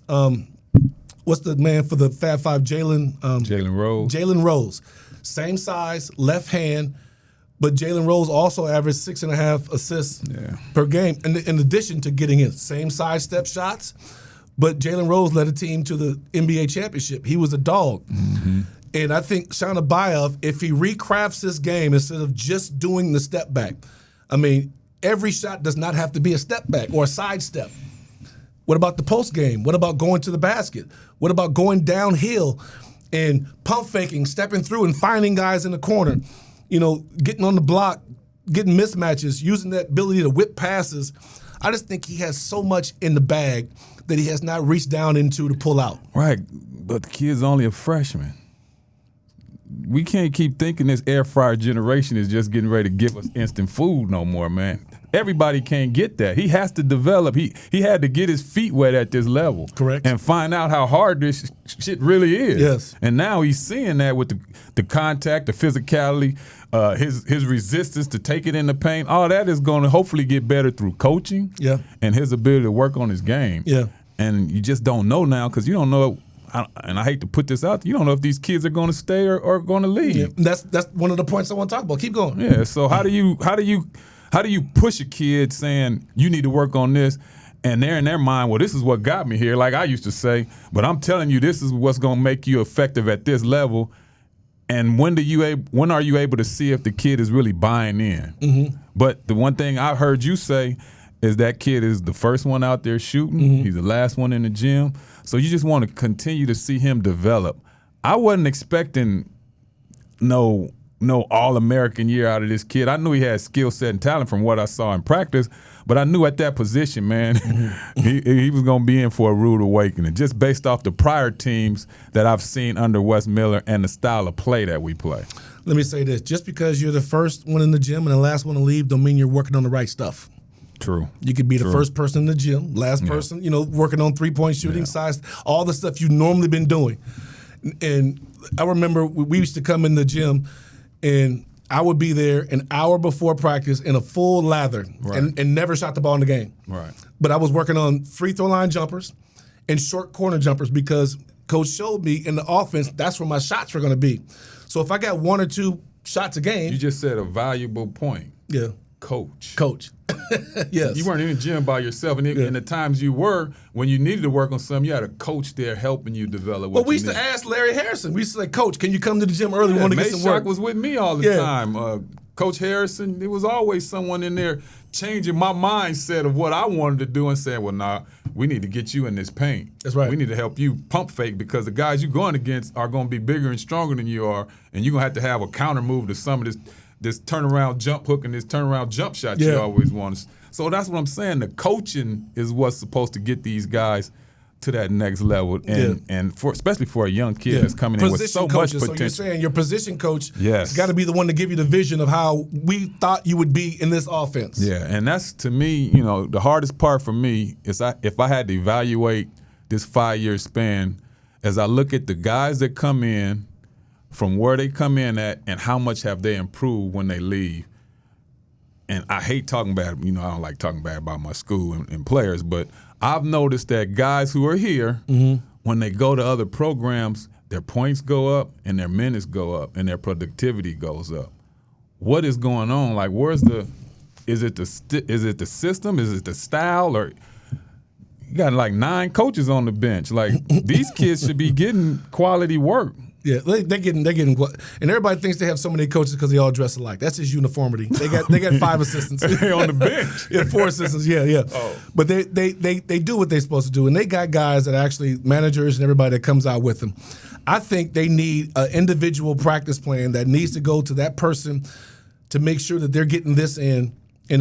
what's the man for the Fab Five, Jalen Rose. Jalen Rose. Same size, left hand, but Jalen Rose also averaged 6.5 assists per game in addition to getting in. Same size step shots, but Jalen Rose led a team to the NBA championship. He was a dog. Mm-hmm. And I think Sean Abayev, if he recrafts this game instead of just doing the step back, I mean, every shot does not have to be a step back or a side step. What about the post game? What about going to the basket? What about going downhill and pump faking, stepping through and finding guys in the corner? Getting on the block, getting mismatches, using that ability to whip passes. I just think he has so much in the bag that he has not reached down into to pull out. Right, but the kid's only a freshman. We can't keep thinking this air fryer generation is just getting ready to give us instant food no more, man. Everybody can't get that. He has to develop. He had to get his feet wet at this level. Correct. And find out how hard this shit really is. Yes. And now he's seeing that with the contact, the physicality, his resistance to take it in the paint. All that is going to hopefully get better through coaching and his ability to work on his game. Yeah. And you just don't know now because you don't know. And I hate to put this out, you don't know if these kids are going to stay or going to leave. Yeah, that's one of the points I want to talk about. Keep going. Yeah. So how do you push a kid saying you need to work on this, and they're in their mind, well, this is what got me here, like I used to say, but I'm telling you, this is what's going to make you effective at this level. And when are you able to see if the kid is really buying in? Mm-hmm. But the one thing I heard you say is that kid is the first one out there shooting. Mm-hmm. He's the last one in the gym. So you just want to continue to see him develop. I wasn't expecting no All-American year out of this kid. I knew he had skill set and talent from what I saw in practice, but I knew at that position, man, he was going to be in for a rude awakening just based off the prior teams that I've seen under Wes Miller and the style of play that we play. Let me say this. Just because you're the first one in the gym and the last one to leave don't mean you're working on the right stuff. True. You could be the first person in the gym, last person, working on three-point shooting, size, all the stuff you've normally been doing. And I remember we used to come in the gym and I would be there an hour before practice in a full lather and never shot the ball in the game. Right. But I was working on free throw line jumpers and short corner jumpers because Coach showed me in the offense that's where my shots were going to be. So if I got 1 or 2 shots a game. You just said a valuable point. Yeah. coach. Coach. Yes. You weren't in the gym by yourself, and, and the times you were, when you needed to work on something, you had a coach there helping you develop what Well, we you used to needed. ask Larry Harrison. We used to say, Coach, can you come to the gym early? We want to get some work. was with me all the time. Coach Harrison, there was always someone in there changing my mindset of what I wanted to do and saying, well, nah, we need to get you in this paint. That's right. We need to help you pump fake because the guys you're going against are going to be bigger and stronger than you are, and you're going to have a counter move to some of this turnaround jump hook and this turnaround jump shot you always want. So that's what I'm saying. The coaching is what's supposed to get these guys to that next level, and especially for a young kid that's coming in with so much potential. So you're saying your position coach has got to be the one to give you the vision of how we thought you would be in this offense. Yeah, and that's, to me, the hardest part for me is if I had to evaluate this 5-year span, as I look at the guys that come in, from where they come in at, and how much have they improved when they leave. And I hate talking bad, I don't like talking bad about my school and players, but I've noticed that guys who are here, when they go to other programs, their points go up and their minutes go up and their productivity goes up. What is going on? Like, is it the system? Is it the style? Or you got like 9 coaches on the bench. Like, these kids should be getting quality work. Yeah, they're getting, and everybody thinks they have so many coaches because they all dress alike. That's just uniformity. They got 5 assistants. They on the bench. 4 assistants. Yeah. Oh. But they do what they're supposed to do, and they got guys that actually managers and everybody that comes out with them. I think they need an individual practice plan that needs to go to that person to make sure that they're getting this in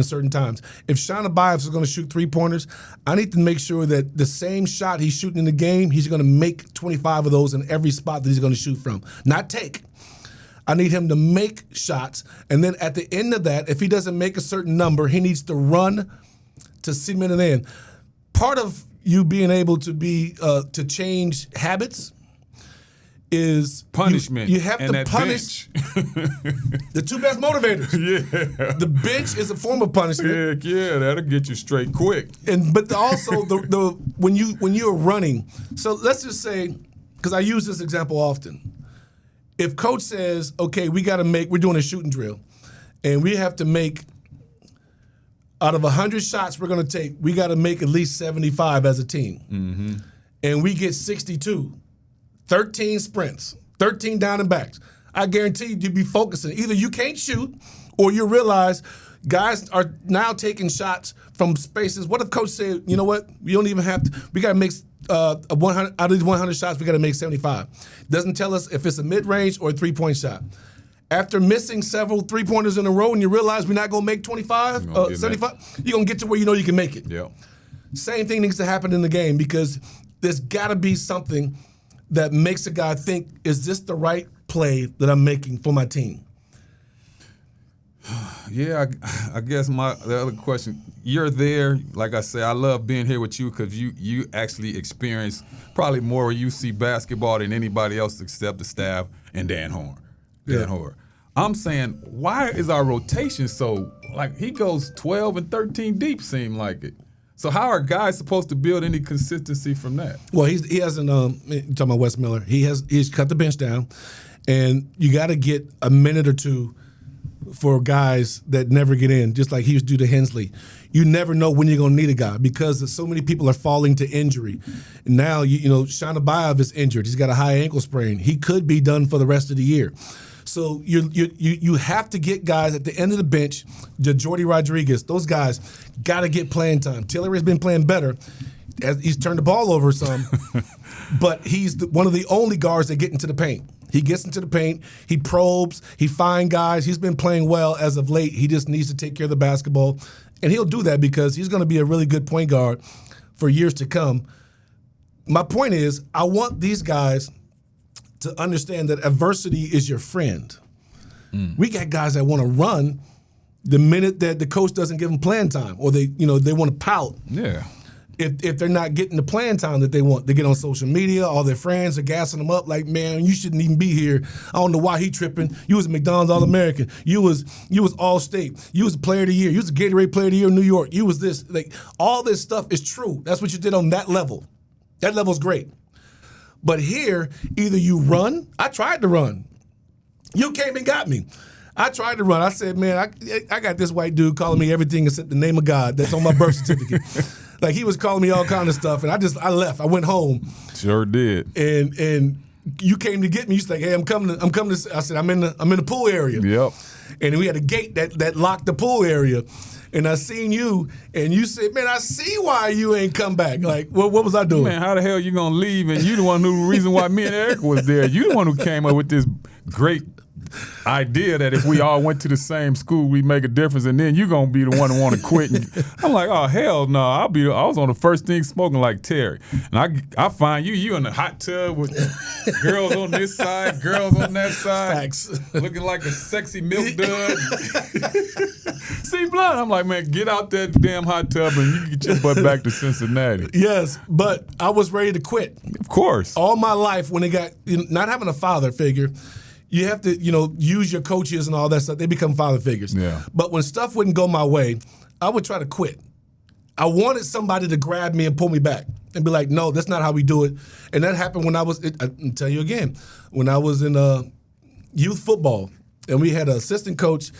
certain times. If Sean Abias is going to shoot 3-pointers, I need to make sure that the same shot he's shooting in the game, he's going to make 25 of those in every spot that he's going to shoot from. Not take. I need him to make shots, and then at the end of that, if he doesn't make a certain number, he needs to run to cement it in. Part of you being able to be to change habits is punishment. You have to punish the 2 best motivators. Yeah. The bench is a form of punishment. Heck yeah, that'll get you straight quick. But also the when you're running. So let's just say, because I use this example often. If coach says, okay, we're doing a shooting drill, and we have to make, out of 100 shots we're going to take, we got to make at least 75 as a team. And we get 62. 13 sprints, 13 down and backs. I guarantee you'll be focusing. Either you can't shoot or you realize guys are now taking shots from spaces. What if coach said, you know what, we don't even have to, we got to make 100, out of these 100 shots, we got to make 75. Doesn't tell us if it's a mid-range or a 3-point shot. After missing several 3-pointers in a row and you realize we're not going to make 25, 75, you're going to get to where you know you can make it. Yeah. Same thing needs to happen in the game because there's got to be something that makes a guy think, is this the right play that I'm making for my team? Yeah, I guess the other question, you're there. Like I say, I love being here with you because you actually experience probably more UC basketball than anybody else except the staff and Dan Horn. I'm saying, why is our rotation so, like, he goes 12 and 13 deep, seem like it. So how are guys supposed to build any consistency from that? Well, he hasn't. You're talking about Wes Miller. He's cut the bench down, and you got to get a minute or two for guys that never get in, just like he used to do to Hensley. You never know when you're going to need a guy because so many people are falling to injury. And now Sean Abias is injured. He's got a high ankle sprain. He could be done for the rest of the year. So you have to get guys at the end of the bench, Jordy Rodriguez, those guys got to get playing time. Tillery's been playing better. He's turned the ball over some, but he's one of the only guards that get into the paint. He gets into the paint, he probes, he finds guys. He's been playing well as of late. He just needs to take care of the basketball, and he'll do that because he's going to be a really good point guard for years to come. My point is, I want these guys to understand that adversity is your friend. We got guys that want to run the minute that the coach doesn't give them playing time, or they want to pout. Yeah. If they're not getting the playing time that they want, they get on social media, all their friends are gassing them up like, man, you shouldn't even be here. I don't know why he tripping. You was a McDonald's All-American. You was All-State. You was a Player of the Year. You was a Gatorade Player of the Year in New York. You was this. Like, all this stuff is true. That's what you did on that level. That level's great. But here, either you run. I tried to run. You came and got me. I tried to run. I said, man, I got this white dude calling me everything except the name of God that's on my birth certificate. Like, he was calling me all kind of stuff, and I left. I went home. Sure did. And you came to get me. You said, hey, I'm coming to. I said, I'm in the pool area. Yep. And we had a gate that locked the pool area. And I seen you, and you said, man, I see why you ain't come back. Like, what was I doing? Man, how the hell you gonna leave? And you the one who reason why me and Erica was there. You the one who came up with this great idea that if we all went to the same school, we'd make a difference, and then you gonna be the one who want to quit. And I'm like, oh hell no! I was on the first thing smoking like Terry, and I find you in the hot tub with girls on this side, girls on that side, Facts. looking like a sexy milk dud. See, Blount, I'm like, man, get out that damn hot tub and you can get your butt back to Cincinnati. Yes, but I was ready to quit. Of course. All my life, when it got not having a father figure, you have to, use your coaches and all that stuff. They become father figures. Yeah. But when stuff wouldn't go my way, I would try to quit. I wanted somebody to grab me and pull me back and be like, no, that's not how we do it. And that happened when I'll tell you again, when I was in youth football. And we had an assistant coach.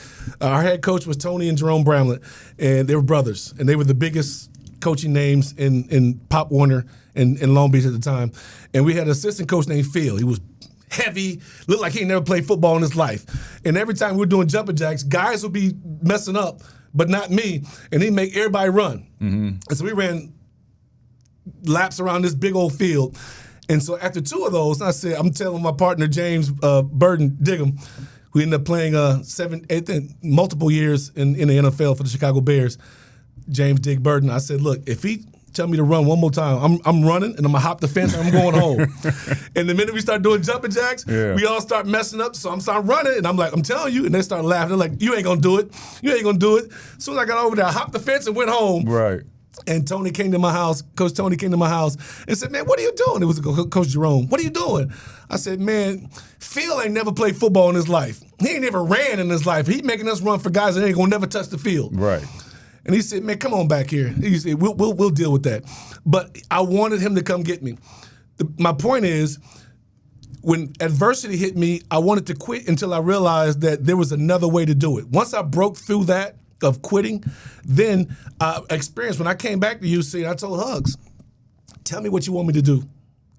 Our head coach was Tony and Jerome Bramlett, and they were brothers. And they were the biggest coaching names in Pop Warner and in Long Beach at the time. And we had an assistant coach named Phil. He was heavy, looked like he ain't never played football in his life. And every time we were doing jumping jacks, guys would be messing up, but not me. And he'd make everybody run. Mm-hmm. And so we ran laps around this big old field. And so after two of those, I'm telling my partner, James Burden Diggum, who ended up playing multiple years in the NFL for the Chicago Bears, James Dig Burden. I said, look, if he tell me to run one more time, I'm running and I'm gonna hop the fence and I'm going home. And the minute we start doing jumping jacks, we all start messing up. So I'm start running and I'm like, I'm telling you, and they start laughing. They're like, you ain't gonna do it. You ain't gonna do it. As soon as I got over there, I hopped the fence and went home. Right. And Tony came to my house, Coach Tony came to my house and said, man, what are you doing? It was Coach Jerome. What are you doing? I said, man, Phil ain't never played football in his life. He ain't never ran in his life. He making us run for guys that ain't gonna never touch the field. Right. And he said, man, come on back here. He said, we'll deal with that. But I wanted him to come get me. My point is, when adversity hit me, I wanted to quit until I realized that there was another way to do it. Once I broke through that of quitting, then I experienced, when I came back to UC, I told Hugs, tell me what you want me to do,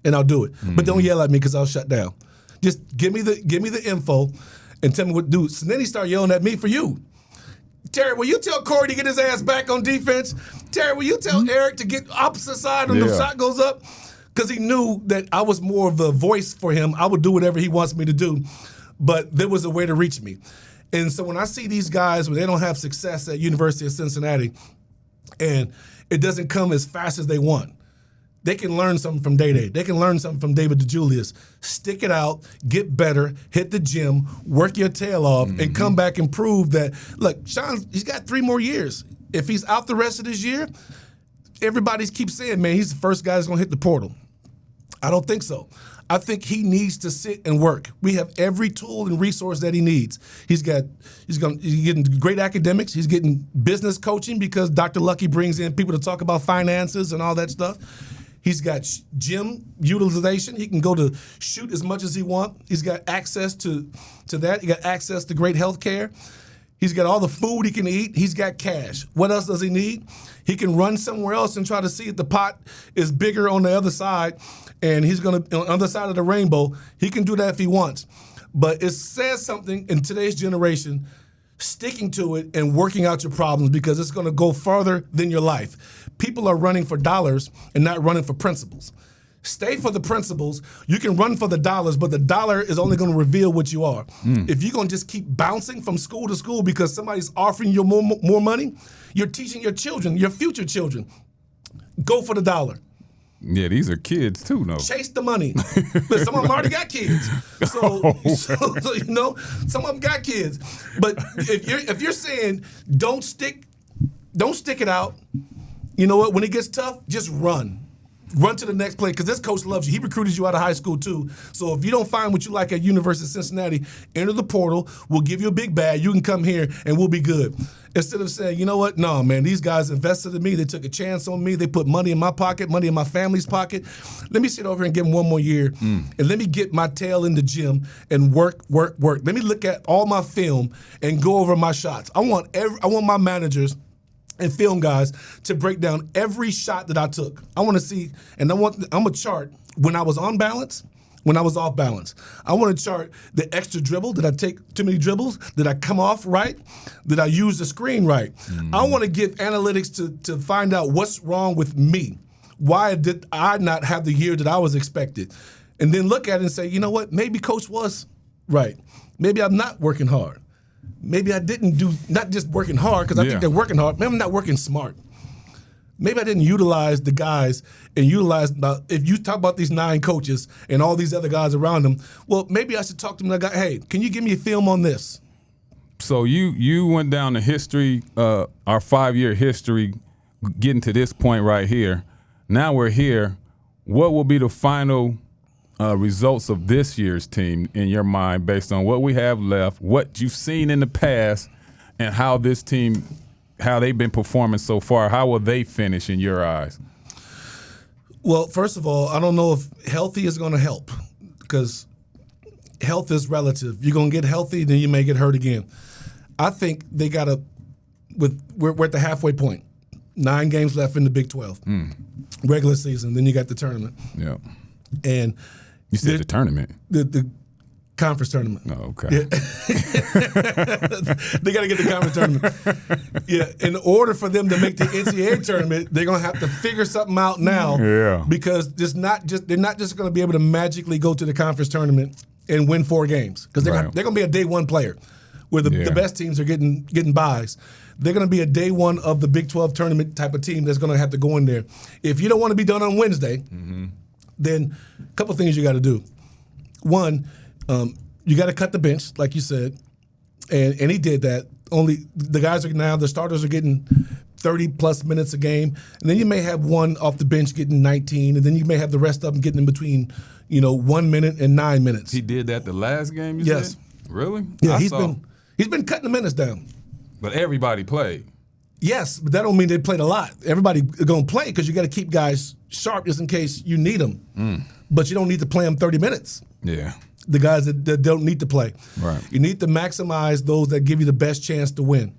and I'll do it. Mm-hmm. But don't yell at me because I'll shut down. Just give me the info and tell me what to do. So then he started yelling at me for you. Terry, will you tell Corie to get his ass back on defense? Terry, will you tell Eric to get opposite side when the shot goes up? Because he knew that I was more of a voice for him. I would do whatever he wants me to do. But there was a way to reach me. And so when I see these guys when they don't have success at University of Cincinnati and it doesn't come as fast as they want, they can learn something from Day. They can learn something from David DeJulius. Stick it out, get better, hit the gym, work your tail off, and come back and prove that, look, Sean, he's got 3 more years. If he's out the rest of this year, everybody keeps saying, man, he's the first guy that's going to hit the portal. I don't think so. I think he needs to sit and work. We have every tool and resource that he needs. He's getting great academics. He's getting business coaching because Dr. Lucky brings in people to talk about finances and all that stuff. He's got gym utilization. He can go to shoot as much as he wants. He's got access to that. He got access to great health care. He's got all the food he can eat. He's got cash. What else does he need? He can run somewhere else and try to see if the pot is bigger on the other side, and he's going to, on the other side of the rainbow, he can do that if he wants. But it says something in today's generation, sticking to it and working out your problems, because it's going to go farther than your life. People are running for dollars and not running for principles. Stay for the principles. You can run for the dollars, but the dollar is only going to reveal what you are. If you're going to just keep bouncing from school to school because somebody's offering you more money, you're teaching your children, your future children, go for the dollar. Yeah, these are kids too, no? Chase the money. But some of them already got kids. So you know, some of them got kids. But if you're saying don't stick it out, you know what? When it gets tough, just run. run to the next play, because this coach loves you. He recruited you out of high school too. So if you don't find what you like at University of Cincinnati, enter the portal. We'll give you a big bag. You can come here and we'll be good. Instead of saying, you know what? No, man, these guys invested in me. They took a chance on me. They put money in my pocket, money in my family's pocket. Let me sit over here and give them one more year, and let me get my tail in the gym and work. Let me look at all my film and go over my shots. I want my managers and film guys to break down every shot that I took. I want to see, and I'm a chart when I was on balance, when I was off balance. I want to chart the extra dribble. Did I take too many dribbles? Did I come off right? Did I use the screen right? I want to get analytics to find out what's wrong with me. Why did I not have the year that I was expected? And then look at it and say, you know what? Maybe coach was right. Maybe I'm not working hard. Maybe I didn't do, not just working hard, because I think they're working hard. Maybe I'm not working smart. Maybe I didn't utilize the guys and utilize, if you talk about these 9 coaches and all these other guys around them, well, maybe I should talk to them and I go, hey, can you give me a film on this? So you went down the history, our 5-year history, getting to this point right here. Now we're here. What will be the final results of this year's team in your mind, based on what we have left, what you've seen in the past, and how this team, how they've been performing so far? How will they finish in your eyes? Well, first of all, I don't know if healthy is going to help, because health is relative. You're going to get healthy, then you may get hurt again. I think they got to, we're at the halfway point. 9 games left in the Big 12. Regular season, then you got the tournament. Yeah. And you said the tournament. The conference tournament. Oh, okay. Yeah. They got to get the conference tournament. Yeah. In order for them to make the NCAA tournament, they're going to have to figure something out now. Yeah. Because they're not just going to be able to magically go to the conference tournament and win 4 games, because they're going to be a day 1 player, where the best teams are getting buys. They're going to be a day 1 of the Big 12 tournament type of team that's going to have to go in there. If you don't want to be done on Wednesday, then a couple things you got to do. One, you got to cut the bench, like you said, and he did that. Only the guys are now, the starters are getting 30-plus minutes a game, and then you may have one off the bench getting 19, and then you may have the rest of them getting in between, 1 minute and 9 minutes. He did that the last game, you Yes. said? Really? Yeah, he's been cutting the minutes down. But everybody played. Yes, but that don't mean they played a lot. Everybody going to play, because you got to keep guys sharp just in case you need them. But you don't need to play them 30 minutes. Yeah. The guys that don't need to play. Right. You need to maximize those that give you the best chance to win.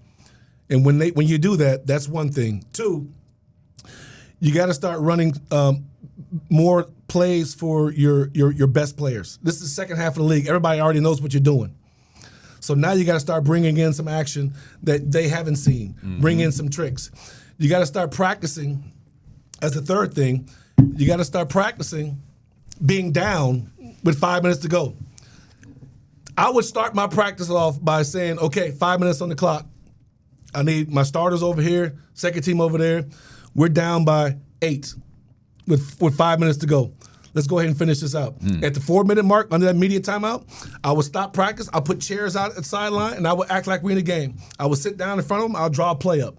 And when you do that, that's one thing. 2, you got to start running more plays for your best players. This is the second half of the league. Everybody already knows what you're doing. So now you got to start bringing in some action that they haven't seen. Bring in some tricks. You got to start practicing. As the third thing, you got to start practicing being down with 5 minutes to go. I would start my practice off by saying, okay, 5 minutes on the clock. I need my starters over here, second team over there. We're down by 8 with 5 minutes to go. Let's go ahead and finish this out. At the 4-minute mark, under that media timeout, I would stop practice. I'll put chairs out at the sideline, and I would act like we're in a game. I would sit down in front of them. I'll draw a play up.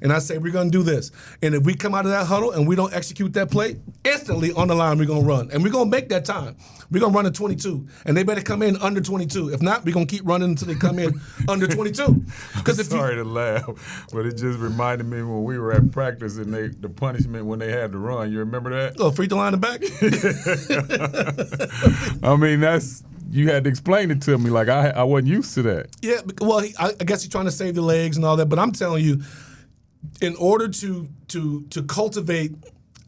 And I say, we're going to do this. And if we come out of that huddle and we don't execute that play, instantly on the line we're going to run. And we're going to make that time. We're going to run to 22. And they better come in under 22. If not, we're going to keep running until they come in under 22. Sorry to laugh, but it just reminded me when we were at practice and the punishment when they had to run. You remember that? Oh, free throw line in the back? I mean, you had to explain it to me. Like, I wasn't used to that. Yeah, well, I guess he's trying to save the legs and all that. But I'm telling you, in order to cultivate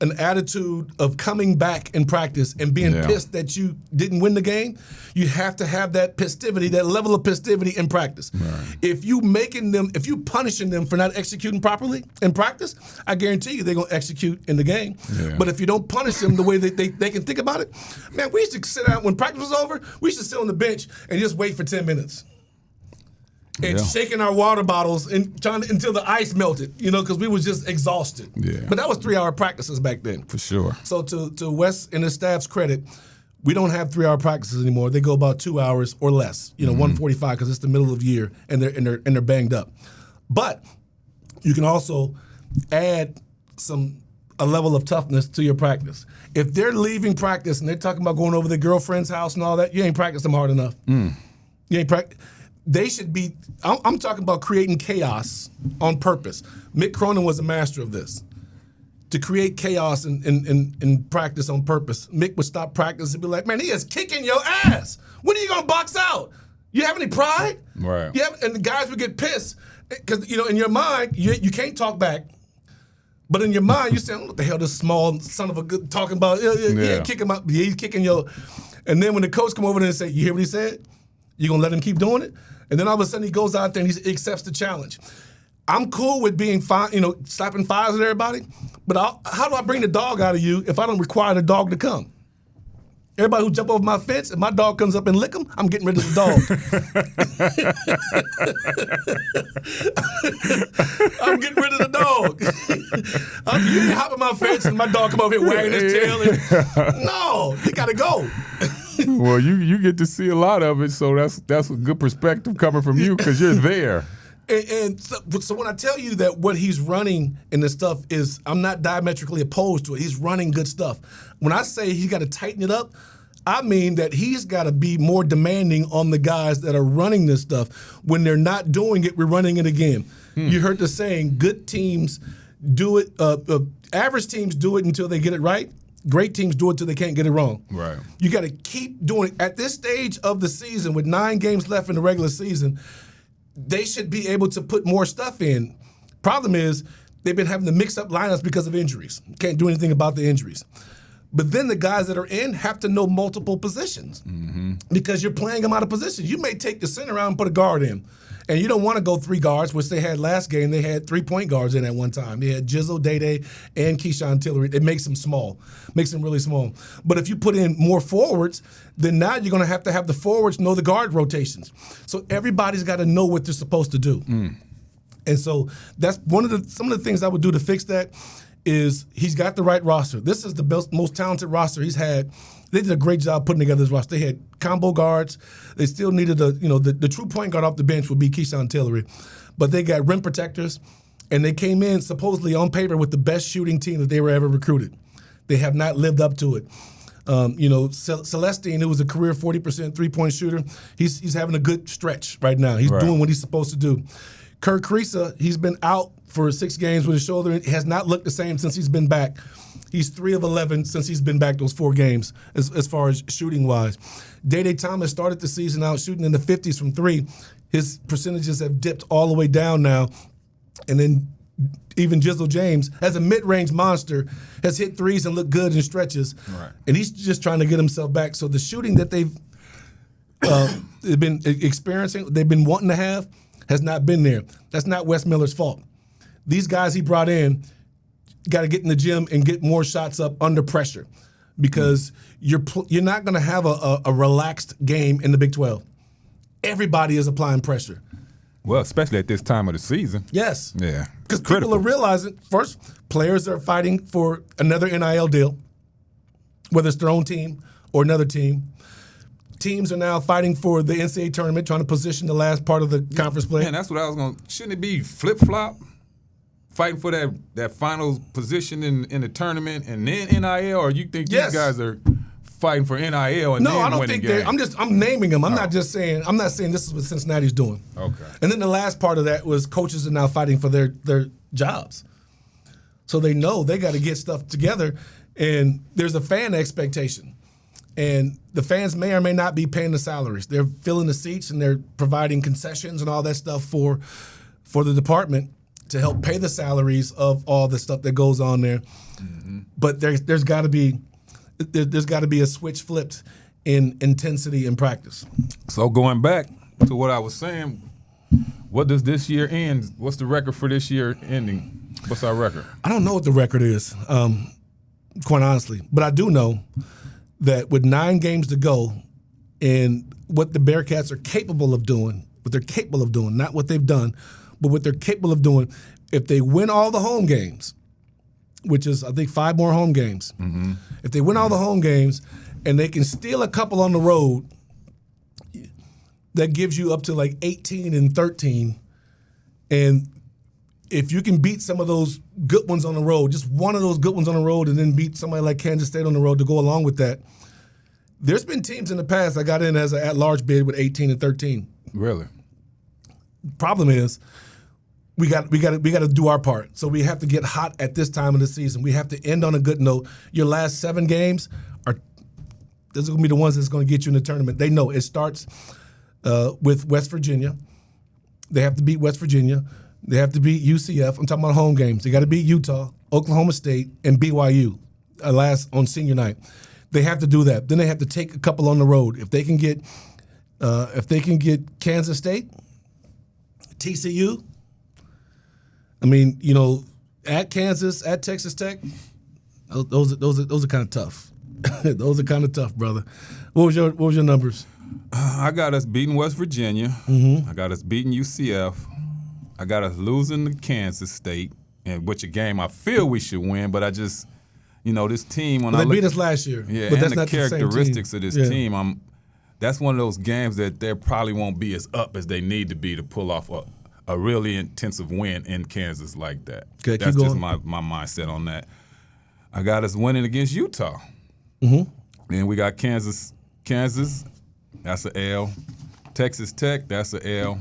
an attitude of coming back in practice and being pissed that you didn't win the game, you have to have that pistivity, that level of pistivity in practice. Right. If you punishing them for not executing properly in practice, I guarantee you they're going to execute in the game. Yeah. But if you don't punish them the way that they can think about it, man, we used to sit out when practice was over, we used to sit on the bench and just wait for 10 minutes. And shaking our water bottles and until the ice melted, because we was just exhausted. Yeah. But that was 3-hour practices back then. For sure. So to Wes and his staff's credit, we don't have 3-hour practices anymore. They go about 2 hours or less. 1:45 because it's the middle of the year and they're banged up. But you can also add some a level of toughness to your practice. If they're leaving practice and they're talking about going over their girlfriend's house and all that, you ain't practiced them hard enough. You ain't They should be. I'm talking about creating chaos on purpose. Mick Cronin was a master of this. To create chaos in practice on purpose. Mick would stop practice and be like, "Man, he is kicking your ass. When are you gonna box out? You have any pride?" Right. And the guys would get pissed because in your mind you can't talk back. But in your mind, you're saying, "What the hell, this small son of a good talking about? Yeah, kick him out. Yeah, he's kicking your." And then when the coach come over there and say, "You hear what he said? You gonna let him keep doing it?" And then all of a sudden he goes out there and he accepts the challenge. I'm cool with being fine, slapping fives at everybody. But how do I bring the dog out of you if I don't require the dog to come? Everybody who jump over my fence, if my dog comes up and lick him, I'm getting rid of the dog. I'm getting rid of the dog. You didn't hop on my fence and my dog come over here wagging his tail. No, he got to go. Well, you get to see a lot of it, so that's a good perspective coming from you because you're there. And so when I tell you that what he's running and the stuff is, I'm not diametrically opposed to it. He's running good stuff. When I say he's got to tighten it up, I mean that he's got to be more demanding on the guys that are running this stuff. When they're not doing it, we're running it again. You heard the saying, good teams do it, average teams do it until they get it right. Great teams do it until they can't get it wrong. Right. You got to keep doing it. At this stage of the season, with 9 games left in the regular season, they should be able to put more stuff in. Problem is, they've been having to mix up lineups because of injuries. Can't do anything about the injuries. But then the guys that are in have to know multiple positions because you're playing them out of position. You may take the center out and put a guard in, and you don't want to go 3 guards, which they had last game. They had 3 point guards in at one time. They had Jizzle, Day-Day, and Keyshawn Tillery. It makes them small, makes them really small. But if you put in more forwards, then now you're going to have the forwards know the guard rotations. So everybody's got to know what they're supposed to do. And so that's some of the things I would do to fix that is he's got the right roster. This is the most talented roster he's had. They did a great job putting together this roster. They had combo guards. They still needed the true point guard off the bench would be Keyshawn Tillery. But they got rim protectors, and they came in supposedly on paper with the best shooting team that they were ever recruited. They have not lived up to it. Celestine, who was a career 40% three-point shooter, he's having a good stretch right now. He's doing what he's supposed to do. Kirk Creesa, he's been out for 6 games with his shoulder. It has not looked the same since he's been back. He's 3 of 11 since he's been back those 4 games as far as shooting-wise. Day-Day Thomas started the season out shooting in the 50s from 3. His percentages have dipped all the way down now. And then even Jizzle James, as a mid-range monster, has hit threes and looked good in stretches. Right. And he's just trying to get himself back. So the shooting that they've been experiencing, they've been wanting to have, has not been there. That's not Wes Miller's fault. These guys he brought in got to get in the gym and get more shots up under pressure because you're not going to have a relaxed game in the Big 12. Everybody is applying pressure. Well, especially at this time of the season. Yes. Yeah. Because people are realizing, first, players are fighting for another NIL deal, whether it's their own team or another team. Teams are now fighting for the NCAA tournament, trying to position the last part of the conference play. Man, that's what I was going to. Shouldn't it be flip-flop? Fighting for that final position in the tournament and then NIL? Or you think these guys are fighting for NIL and then winning games? No, I don't think they're. I'm naming them. I'm not saying this is what Cincinnati's doing. Okay. And then the last part of that was coaches are now fighting for their jobs. So they know they got to get stuff together, and there's a fan expectation. And the fans may or may not be paying the salaries. They're filling the seats and they're providing concessions and all that stuff for the department to help pay the salaries of all the stuff that goes on there. Mm-hmm. But there's got to be a switch flipped in intensity in practice. So going back to what I was saying, what does this year end? What's the record for this year ending? What's our record? I don't know what the record is, quite honestly. But I do know that with 9 games to go and what the Bearcats are capable of doing, not what they've done, but what they're capable of doing, if they win all the home games, which is, I think, 5 more home games. Mm-hmm. If they win all the home games and they can steal a couple on the road, that gives you up to like 18-13. And if you can beat some of those good ones on the road, just one of those good ones on the road, and then beat somebody like Kansas State on the road to go along with that. There's been teams in the past I got in as an at-large bid with 18 and 13. Really? Problem is, we got to do our part. So we have to get hot at this time of the season. We have to end on a good note. Your last 7 games those are going to be the ones that's going to get you in the tournament. They know it starts with West Virginia. They have to beat West Virginia. They have to beat UCF. I'm talking about home games. They got to beat Utah, Oklahoma State, and BYU last on senior night. They have to do that. Then they have to take a couple on the road. If they can get Kansas State, TCU. I mean, at Kansas, at Texas Tech, those are kind of tough. Those are kind of tough, brother. What was your numbers? I got us beating West Virginia. I got us beating UCF. I got us losing to Kansas State, and which a game I feel we should win, but I just, this team when they beat us last year. Yeah, but and that's the not characteristics the same team. of this team, that's one of those games that they probably won't be as up as they need to be to pull off a really intensive win in Kansas like that. Okay, that's keep just going. my mindset on that. I got us winning against Utah. And we got Kansas, that's an L. Texas Tech, that's an L.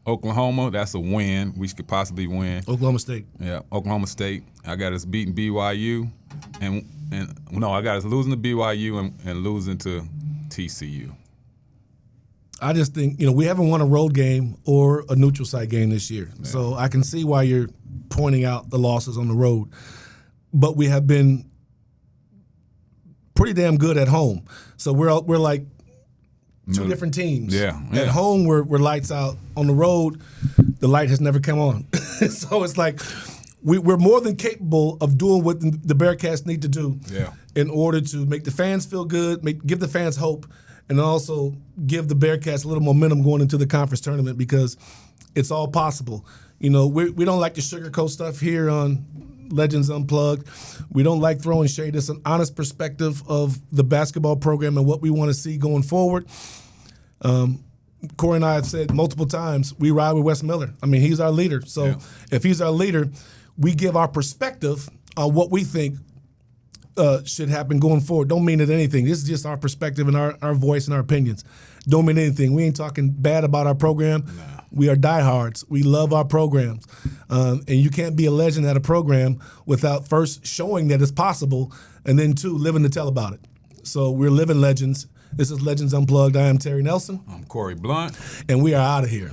Oklahoma, that's a win. We could possibly win. Oklahoma State. Yeah, Oklahoma State. I got us beating BYU, and I got us losing to BYU and losing to TCU. I just think, we haven't won a road game or a neutral site game this year. Yeah. So I can see why you're pointing out the losses on the road. But we have been pretty damn good at home. So we're like two different teams. Yeah. At home, we're lights out. On the road, the light has never come on. So it's like we're more than capable of doing what the Bearcats need to do in order to make the fans feel good, give the fans hope, and also give the Bearcats a little momentum going into the conference tournament, because it's all possible. We don't like the sugarcoat stuff here on Legends Unplugged. We don't like throwing shade. It's an honest perspective of the basketball program and what we want to see going forward. Corie and I have said multiple times, we ride with Wes Miller. I mean, he's our leader. So if he's our leader, we give our perspective on what we think should happen going forward. Don't mean it anything. This is just our perspective and our voice and our opinions. Don't mean anything. We ain't talking bad about our program. Nah. We are diehards. We love our programs. And you can't be a legend at a program without first showing that it's possible, and then 2, living to tell about it. So we're living legends. This is Legends Unplugged. I am Terry Nelson. I'm Corie Blount. And we are out of here.